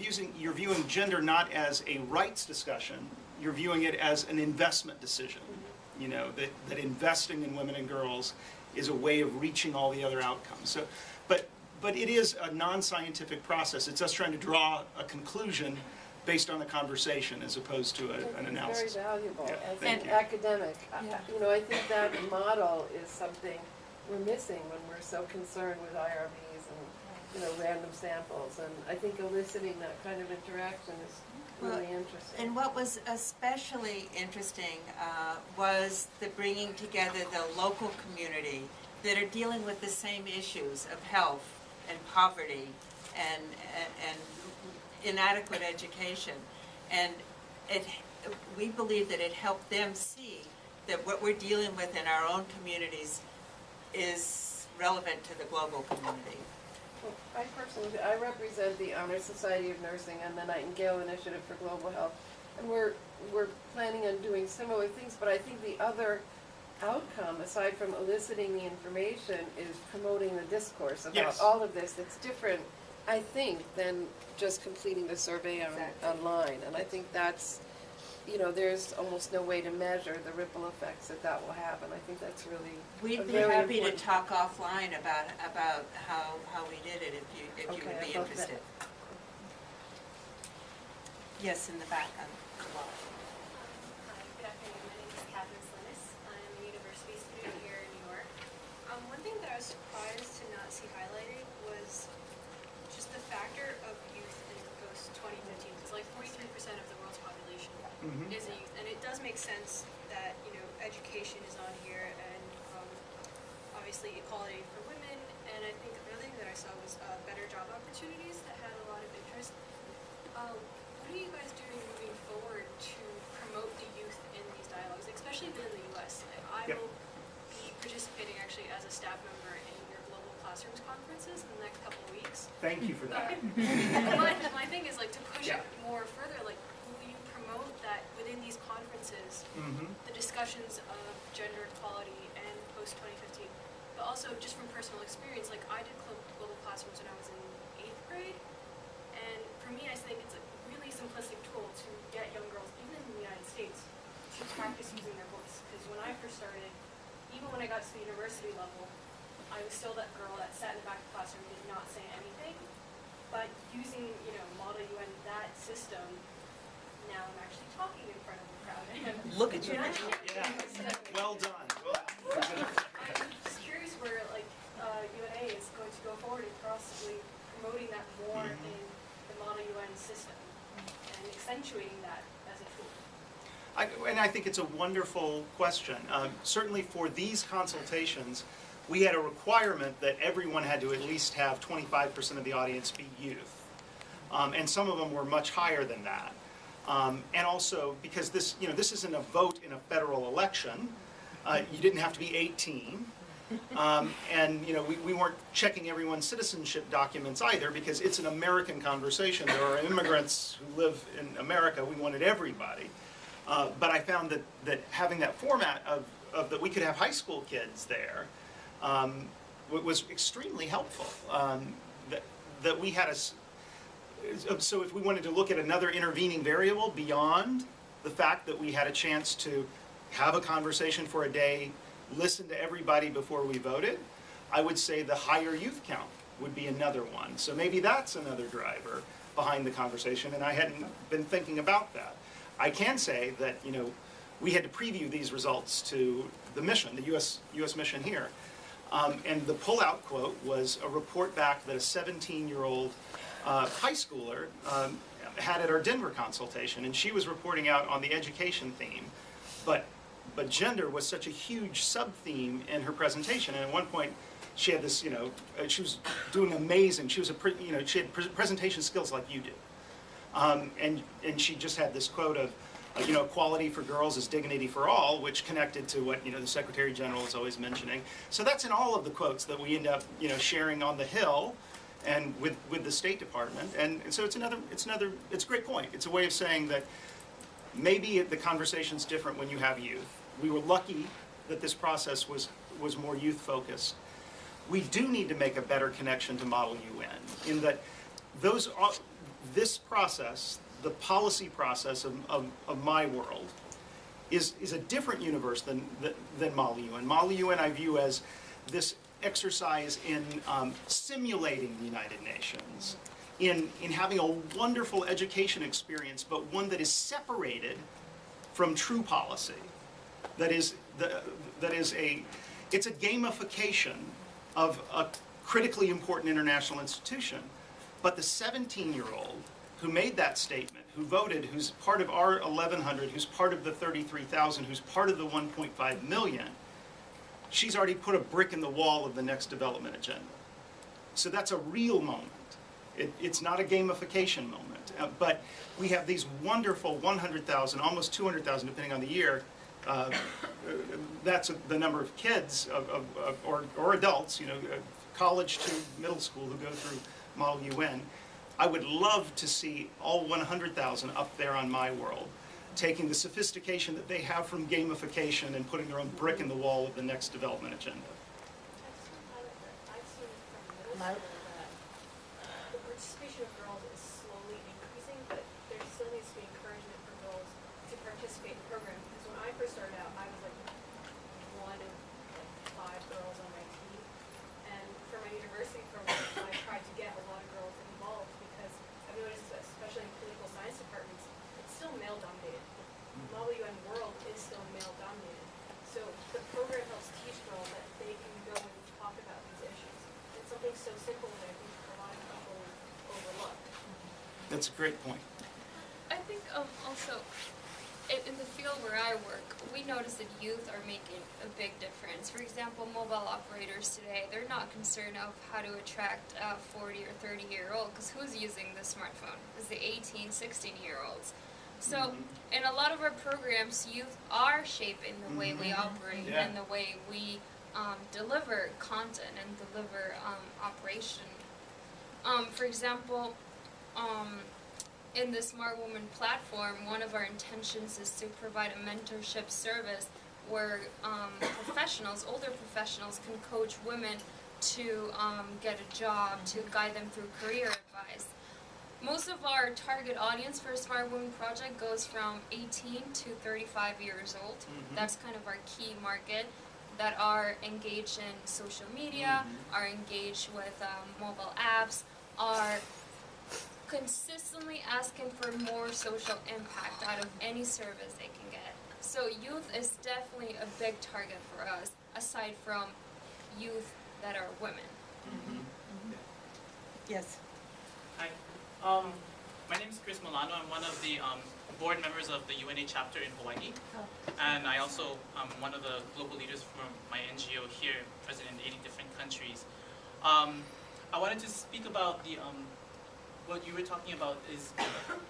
viewing gender not as a rights discussion, you're viewing it as an investment decision. You know, that investing in women and girls is a way of reaching all the other outcomes. So, but it is a non-scientific process. It's us trying to draw a conclusion based on a conversation as opposed to an analysis. It's very valuable Yeah, as thank an you. academic. Yeah. You know, I think that model is something we're missing when we're so concerned with IRBs and, you know, random samples. And I think eliciting that kind of interaction is really interesting. And what was especially interesting was the bringing together the local community that are dealing with the same issues of health and poverty and inadequate education. And we believe that it helped them see that what we're dealing with in our own communities is relevant to the global community. Well, I represent the Honor Society of Nursing and the Nightingale Initiative for Global Health, and we're planning on doing similar things, but I think the other outcome, aside from eliciting the information, is promoting the discourse about Yes. all of this. That's different, I think, than just completing the survey online, and I think that's, you know, there's almost no way to measure the ripple effects that will have, and I think that's really We'd a be very happy to important- talk offline about how we did it if you Okay, would be I'd love interested. Yes, in the back on the wall. Hi, good afternoon. My name is Catherine Slinis. I'm a university student here in New York. One thing that I was surprised to not see highlighted was just the factor of youth in post-2015. It's like 43% of the world's population is a youth, and it does make sense that, you know, education is on here, and obviously equality for women. And I think the other thing that I saw was better job opportunities that had a lot of interest. What are you guys doing moving forward to promote the youth in these dialogues, especially within the U.S.? I Yep. will be participating actually as a staff member in your Global Classrooms conferences in the next couple of weeks. Thank you for that. My thing is like to push Yeah. it more further. Like, will you promote that within these conferences, the discussions of gender equality and post 2015, but also just from personal experience. Like, I did Global Classrooms when I was in 8th grade, and for me, I think it's a really simplistic tool to get young girls, even in the United States, to practice using their voice. Because when I first started, even when I got to the university level, I was still that girl that sat in the back of the classroom and did not say anything. But using, you know, Model UN, that system, now I'm actually talking in front of a crowd. And Look at you now. Yeah. Well done. I'm just curious where, like, UNA is going to go forward in possibly promoting that more in the Model UN system and accentuating that as a tool. And I think it's a wonderful question. Certainly for these consultations, we had a requirement that everyone had to at least have 25% of the audience be youth. And some of them were much higher than that. And also, because this, you know, this isn't a vote in a federal election, you didn't have to be 18. And, you know, we weren't checking everyone's citizenship documents either, because it's an American conversation. There are immigrants who live in America. We wanted everybody. But I found that having that format of that we could have high school kids there was extremely helpful. That we had so if we wanted to look at another intervening variable beyond the fact that we had a chance to have a conversation for a day, listen to everybody before we voted, I would say the higher youth count would be another one. So maybe that's another driver behind the conversation, and I hadn't been thinking about that. I can say that, you know, we had to preview these results to the mission, the U.S. mission here. And the pullout quote was a report back that a 17-year-old high schooler had at our Denver consultation, and she was reporting out on the education theme. But gender was such a huge sub-theme in her presentation, and at one point she had this, you know, she was doing amazing. She was she had presentation skills like you do. And she just had this quote of, you know, equality for girls is dignity for all, which connected to what, you know, the Secretary General is always mentioning. So that's in all of the quotes that we end up, you know, sharing on the Hill. and with the State Department. And so it's a great point. It's a way of saying that maybe the conversation's different when you have youth. We were lucky that this process was more youth-focused. We do need to make a better connection to Model UN in that this process, the policy process of my world, is a different universe than Model UN. Model UN I view as this exercise in simulating the United Nations, in having a wonderful education experience, but one that is separated from true policy. It's a gamification of a critically important international institution. But the 17-year-old who made that statement, who voted, who's part of our 1,100, who's part of the 33,000, who's part of the 1.5 million, she's already put a brick in the wall of the next development agenda. So that's a real moment. It's not a gamification moment. But we have these wonderful 100,000, almost 200,000, depending on the year. That's the number of kids or adults, college to middle school who go through Model UN. I would love to see all 100,000 up there on My World, taking the sophistication that they have from gamification and putting their own brick in the wall of the next development agenda. I've seen from middle school that the participation of girls is slowly increasing, but there still needs to be encouragement for girls to participate in the program. Because when I first started out, I was like one of like 5 girls on my team. And for my university program, I tried to get a lot of girls involved because I've noticed that especially in political science departments, it's still male dominated. The Model UN world is still male dominated. So the program helps teach girls that they can go and talk about these issues. It's something so simple that I think a lot of people overlook. That's a great point. I think also in the field where I work, we notice that youth are making a big difference. For example, mobile operators today, they're not concerned of how to attract a 40 or 30-year-old, because who's using the smartphone? It's the 18, 16-year-olds. So in a lot of our programs, youth are shaping the way we operate and the way we deliver content and deliver operation. For example, in the Smart Woman platform, one of our intentions is to provide a mentorship service where professionals, older professionals, can coach women to get a job, to guide them through career advice. Most of our target audience for Smart Women Project goes from 18 to 35 years old. That's kind of our key market, that are engaged in social media, are engaged with mobile apps, are consistently asking for more social impact out of any service they can get. So youth is definitely a big target for us, aside from youth that are women. Yes. Hi. My name is Chris Milano. I'm one of the board members of the UNA chapter in Hawaii. And I also am one of the global leaders from my NGO here, present in 80 different countries. I wanted to speak about the what you were talking about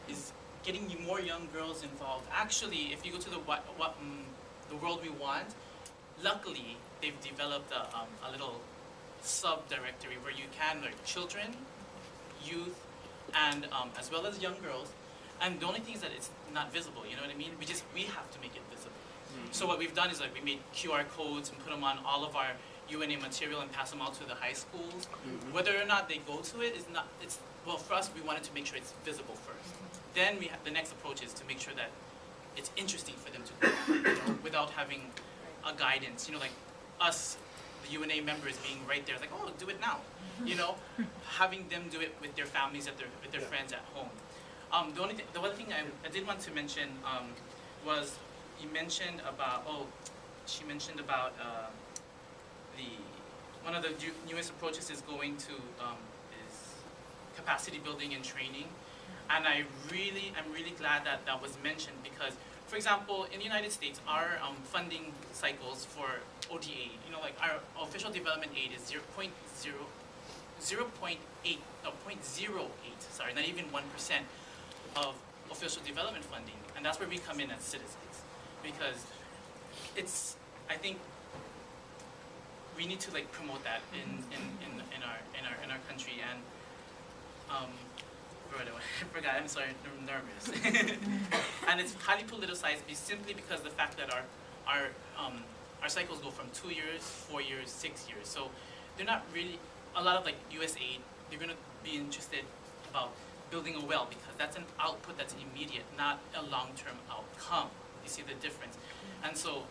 is getting more young girls involved. Actually, if you go to the World We Want, luckily they've developed a little sub-directory where you can learn children, youth, and as well as young girls. And the only thing is that it's not visible, you know what I mean? We have to make it visible. So what we've done is like we made QR codes and put them on all of our UNA material and pass them out to the high schools. Whether or not they go to it is not, well, for us, we wanted to make sure it's visible first. Then the next approach is to make sure that it's interesting for them to go without having a guidance, like us, the UNA members being right there, like, oh, do it now, having them do it with their families, with their friends at home. The one thing I did want to mention was she mentioned about one of the newest approaches is going to is capacity building and training, and I'm really glad that that was mentioned because, for example, in the United States, our funding cycles for ODA, like our official development aid is 0.08, sorry, not even 1% of official development funding, and that's where we come in as citizens, because I think we need to promote that in our country, and where do I forgot, I'm sorry, I'm nervous. And it's highly politicized simply because the fact that our cycles go from 2 years, 4 years, 6 years. So they're not really, a lot of like USAID, they're gonna be interested about building a well because that's an output that's immediate, not a long-term outcome. You see the difference? And so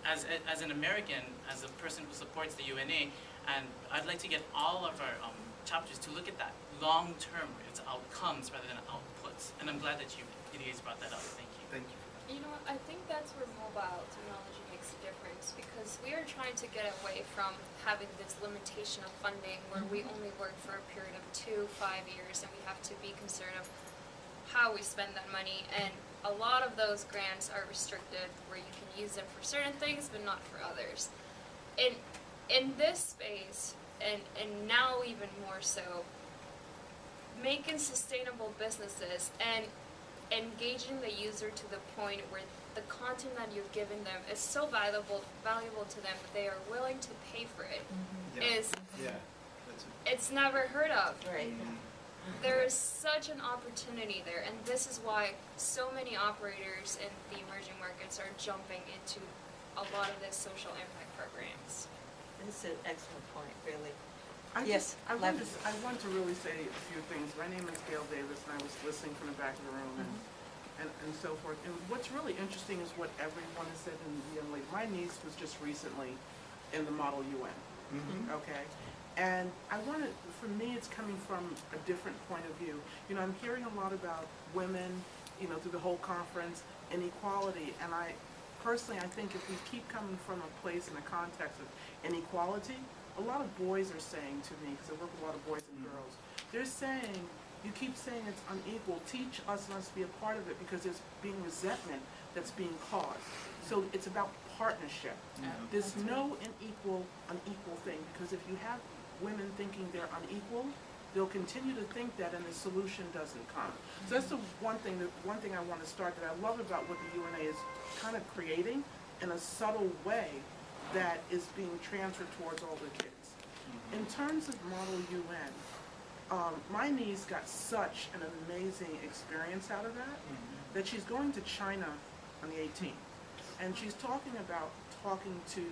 as an American, as a person who supports the UNA, and I'd like to get all of our chapters to look at that long-term, it's outcomes rather than outputs. And I'm glad that you guys brought that up. Thank you. Thank you. You know what, I think that's where mobile technology makes a difference because we are trying to get away from having this limitation of funding where we only work for a period of 2-5 years and we have to be concerned of how we spend that money, and a lot of those grants are restricted where you can use them for certain things but not for others. In this space, and now even more so, making sustainable businesses and engaging the user to the point where the content that you've given them is so valuable to them that they are willing to pay for it is it's never heard of. Right. There is such an opportunity there, and this is why so many operators in the emerging markets are jumping into a lot of these social impact programs. This is an excellent point, really. Yes, I want Levin. to really say a few things. My name is Gail Davis, and I was listening from the back of the room and so forth. And what's really interesting is what everyone has said in the young lady. My niece was just recently in the Model UN, okay? And I want to, for me, it's coming from a different point of view. You know, I'm hearing a lot about women, you know, through the whole conference, inequality, and personally, I think if we keep coming from a place in a context of inequality, a lot of boys are saying to me, because I work with a lot of boys and girls, they're saying, you keep saying it's unequal, teach us and us to be a part of it because there's being resentment that's being caused. So it's about partnership. There's no unequal thing, because if you have women thinking they're unequal, they'll continue to think that and the solution doesn't come. So that's the one thing I want to start that I love about what the UNA is kind of creating in a subtle way that is being transferred towards all the kids. In terms of Model UN, my niece got such an amazing experience out of that she's going to China on the 18th. And she's talking about talking to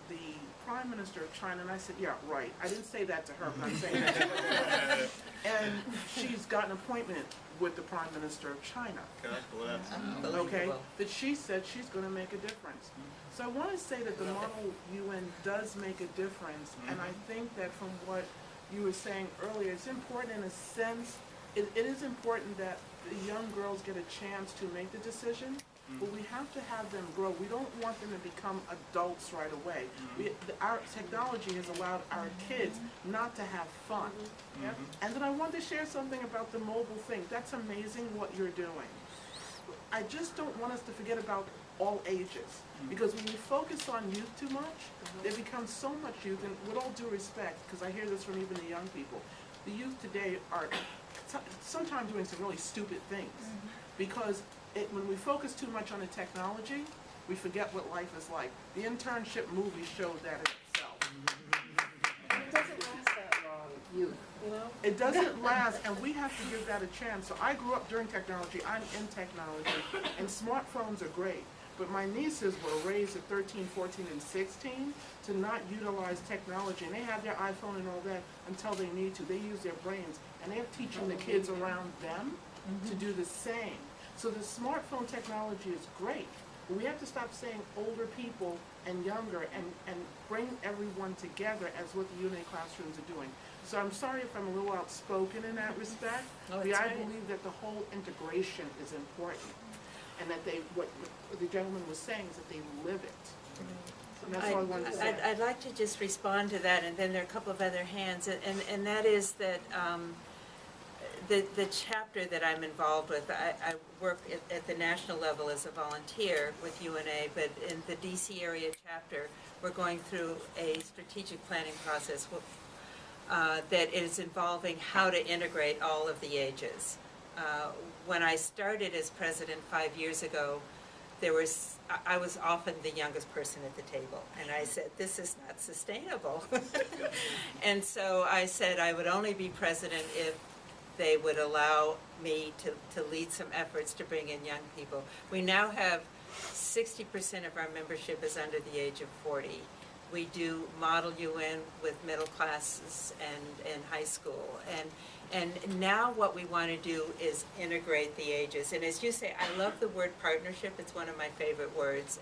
the Prime Minister of China, and I said, yeah, right. I didn't say that to her, but I'm saying that to her. And she's got an appointment with the Prime Minister of China. God bless. Okay, that she said she's going to make a difference. So I want to say that the Model UN does make a difference, and I think that from what you were saying earlier, it's important in a sense, it is important that the young girls get a chance to make the decision, but we have to have them grow. We don't want them to become adults right away. Our technology has allowed our kids not to have fun. And then I want to share something about the mobile thing. That's amazing what you're doing. I just don't want us to forget about all ages. Because when you focus on youth too much, there becomes so much youth, and with all due respect, because I hear this from even the young people, the youth today are sometimes doing some really stupid things. Because when we focus too much on the technology, we forget what life is like. The internship movie showed that in itself. It doesn't last that long, youth, you know? It doesn't last, and we have to give that a chance. So I grew up during technology, I'm in technology, and smartphones are great. But my nieces were raised at 13, 14, and 16 to not utilize technology. And they have their iPhone and all that until they need to. They use their brains, and they're teaching the kids around them to do the same. So the smartphone technology is great, but we have to stop saying older people and younger and bring everyone together as what the UNA classrooms are doing. So I'm sorry if I'm a little outspoken in that respect, but I believe that the whole integration is important, and that what the gentleman was saying is that they live it. And that's all I wanted to say. I'd like to just respond to that, and then there are a couple of other hands, and that is that the chapter that I'm involved with, I work at the national level as a volunteer with UNA, but in the DC area chapter, we're going through a strategic planning process that is involving how to integrate all of the ages. When I started as president 5 years ago, I was often the youngest person at the table, and I said, this is not sustainable. And so I said I would only be president if they would allow me to lead some efforts to bring in young people. We now have 60% of our membership is under the age of 40. We do Model UN with middle classes and high school. And now what we want to do is integrate the ages. And as you say, I love the word partnership. It's one of my favorite words.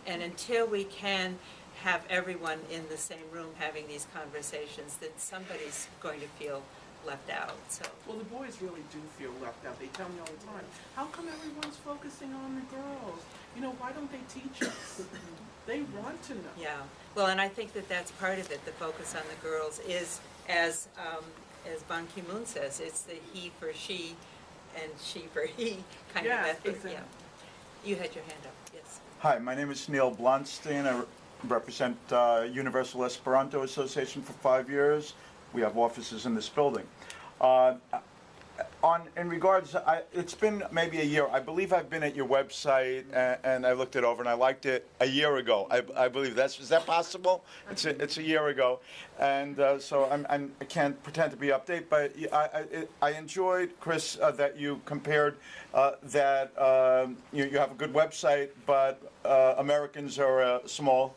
And until we can have everyone in the same room having these conversations, then somebody's going to feel left out. So. Well, the boys really do feel left out. They tell me all the time, how come everyone's focusing on the girls? You know, why don't they teach us? They want to know. Yeah. Well, and I think that that's part of it. The focus on the girls is, as Ban Ki-moon says, it's the he for she and she for he kind of effort. Exactly. Yeah. You had your hand up. Yes. Hi, my name is Neil Blunstein. I represent Universal Esperanto Association for 5 years. We have offices in this building. In regards, it's been maybe a year. I believe I've been at your website and I looked it over and I liked it a year ago. I believe is that possible? It's a year ago, and so I can't pretend to be updated, but I enjoyed, Chris, that you compared that you have a good website, but Americans are a small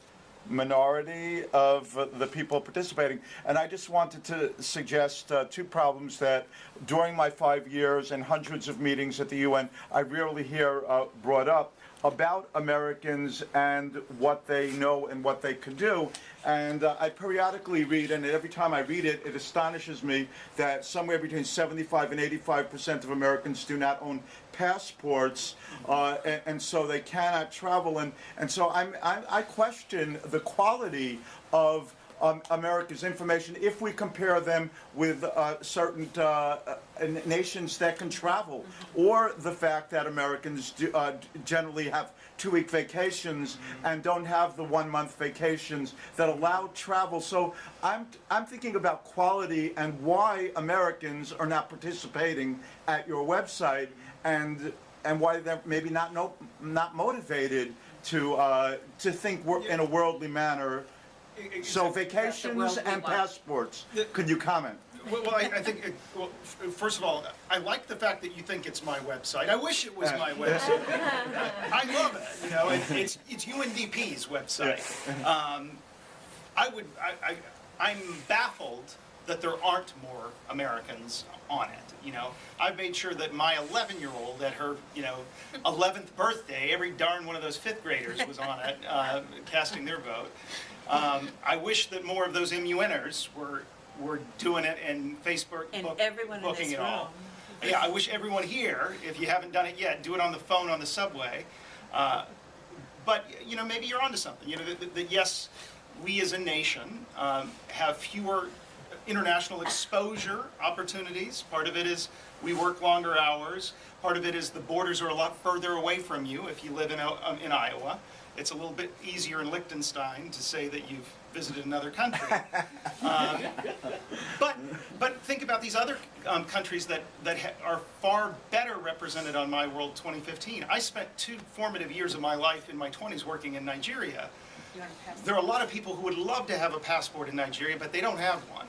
minority of the people participating. And I just wanted to suggest two problems that during my 5 years and hundreds of meetings at the UN, I rarely hear brought up about Americans and what they know and what they can do. And I periodically read, and every time I read it, it astonishes me that somewhere between 75 and 85% of Americans do not own passports, and so they cannot travel. And so I question the quality of America's information if we compare them with certain nations that can travel, or the fact that Americans generally have 2-week vacations and don't have the 1-month vacations that allow travel. So I'm thinking about quality and why Americans are not participating at your website, and why they're maybe not motivated to think in a worldly manner. So vacations and passports. Could you comment? Well, I think, first of all, I like the fact that you think it's my website. I wish it was my website. I love it. You know, it's UNDP's website. I'm baffled that there aren't more Americans on it. You know, I've made sure that my 11-year-old at her, 11th birthday, every darn one of those 5th graders was on it, casting their vote. I wish that more of those MUNers were doing it and Facebook booking it all. Yeah, I wish everyone here, if you haven't done it yet, do it on the phone on the subway. But maybe you're onto something. That yes, we as a nation have fewer international exposure opportunities. Part of it is we work longer hours. Part of it is the borders are a lot further away from you if you live in Iowa. It's a little bit easier in Liechtenstein to say that you've visited another country. But think about these other countries that are far better represented on My World 2015. I spent 2 formative years of my life in my 20s working in Nigeria. There are a lot of people who would love to have a passport in Nigeria, but they don't have one.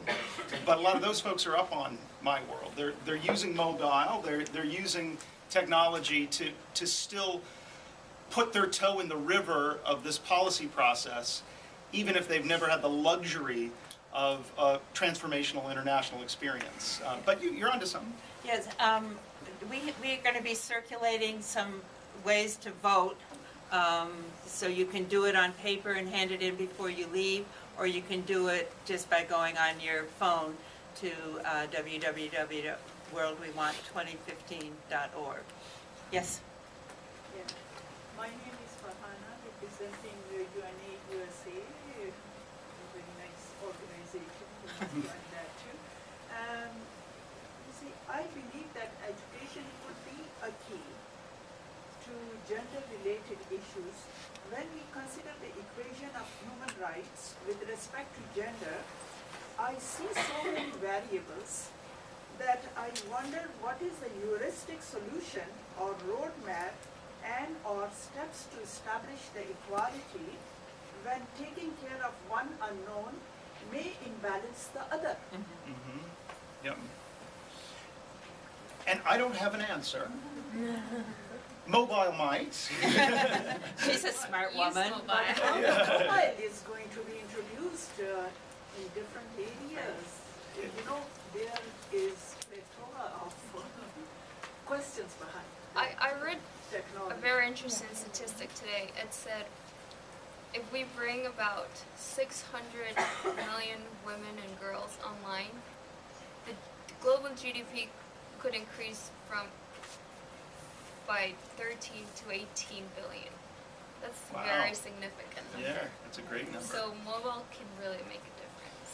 But a lot of those folks are up on My World. They're using mobile. They're using technology to still put their toe in the river of this policy process, even if they've never had the luxury of transformational international experience. But you're onto something. Yes, we're going to be circulating some ways to vote. So you can do it on paper and hand it in before you leave, or you can do it just by going on your phone to www.worldwewant2015.org. Yes? Yeah. My name is Farhana, representing UNA USA, a very nice organization, like that too. You see, I believe that education could be a key to gender-related issues. When we consider the equation of human rights with respect to gender, I see so many variables that I wonder what is the heuristic solution or roadmap and or steps to establish the equality when taking care of one unknown may imbalance the other. Yep. And I don't have an answer. Mobile might. She's a smart Use woman. mobile. How the mobile is going to be introduced in different areas. You know, there is a plethora of questions behind I read technology. a very interesting statistic today. It said if we bring about 600 million women and girls online, the global GDP could increase by 13 to 18 billion. That's Wow. very significant number. Yeah, that's a great number. So mobile can really make a difference.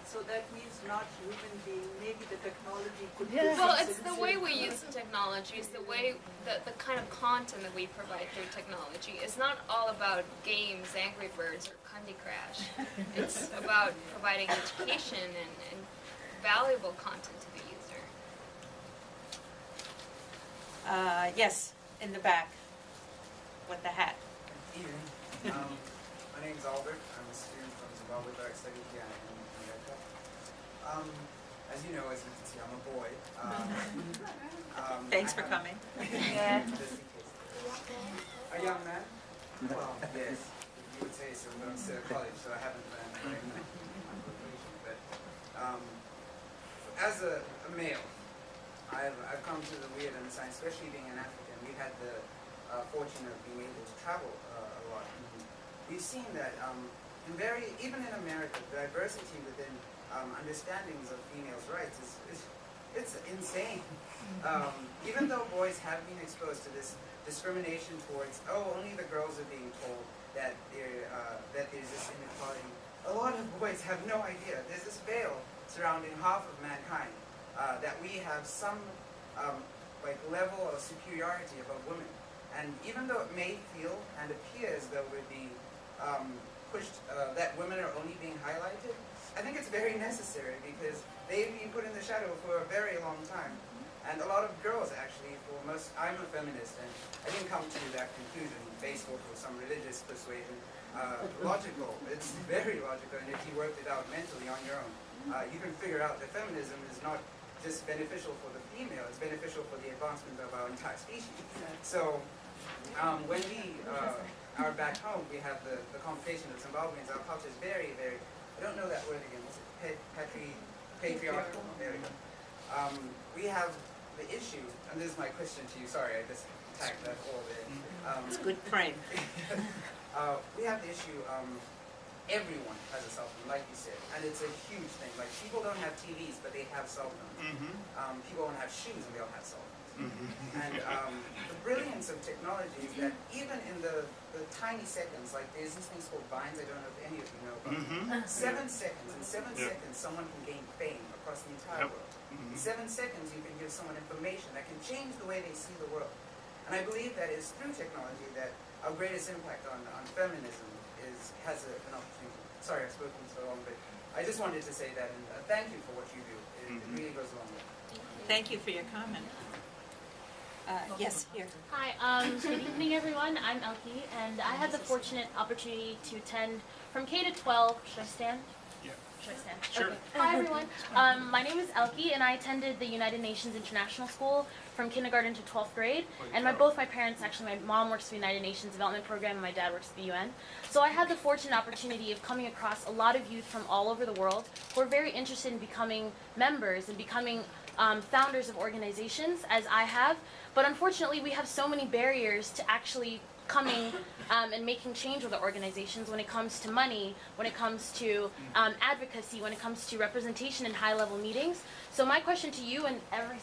So that means not human being, maybe the technology could be. Well, it's the way we use the technology, it's the way, the kind of content that we provide through technology. It's not all about games, Angry Birds, or Candy Crush. It's about providing education and valuable content to the user. Yes, in the back, with the hat. Evening. My name is Albert. I'm a student from Zimbabwe Black Studies here in America. As you know, as you can see, I'm a boy. Thanks for coming. Yeah. Just in case. A young man? Well, yes, you would say so, but I'm still at college, so I haven't learned my qualification. But as a male, I've come to the weird and the science, especially being an African. We've had the fortune of being able to travel a lot. We've seen that even in America, the diversity within understandings of females' rights it's insane. Even though boys have been exposed to this discrimination towards, only the girls are being told that there's this inequality. A lot of boys have no idea. There's this veil surrounding half of mankind. That we have some level of superiority above women. And even though it may feel and appear as though we're being pushed, that women are only being highlighted, I think it's very necessary because they've been put in the shadow for a very long time. And a lot of girls actually, I'm a feminist and I didn't come to that conclusion based off of some religious persuasion. Logical, it's very logical, and if you worked it out mentally on your own, you can figure out that feminism is not just beneficial for the female, it's beneficial for the advancement of our entire species. So when we are back home, we have the conversation of Zimbabweans. Our culture is very, very, I don't know that word again, what's it, patriarchal? There we go. We have the issue, and this is my question to you, sorry, I just tagged that all there. It's a good frame. We have the issue, everyone has a cell phone, like you said, and it's a huge thing. Like, people don't have TVs, but they have cell phones. People don't have shoes, and they all have cell phones. And the brilliance of technology is that even in the tiny seconds, like there's these things called Vines, I don't know if any of you know about 7 seconds. In 7 seconds, someone can gain fame across the entire world. In 7 seconds, you can give someone information that can change the way they see the world. And I believe that it's through technology that our greatest impact on feminism has an opportunity. Sorry, I've spoken so long, but I just wanted to say that, and thank you for what you do. It really goes a long way. Thank you for your comment. Yes, here. Hi, good evening everyone. I'm Elke, and I had the fortunate opportunity to attend from K to 12. Should I stand? Yeah. Should I stand? Sure. Okay. Hi everyone. My name is Elke, and I attended the United Nations International School from kindergarten to 12th grade. And both my parents, actually, my mom works for the United Nations Development Program, and my dad works for the UN. So I had the fortunate opportunity of coming across a lot of youth from all over the world who are very interested in becoming members and becoming founders of organizations, as I have. But unfortunately, we have so many barriers to actually coming and making change with the organizations when it comes to money, when it comes to advocacy, when it comes to representation in high-level meetings. So my question to you and every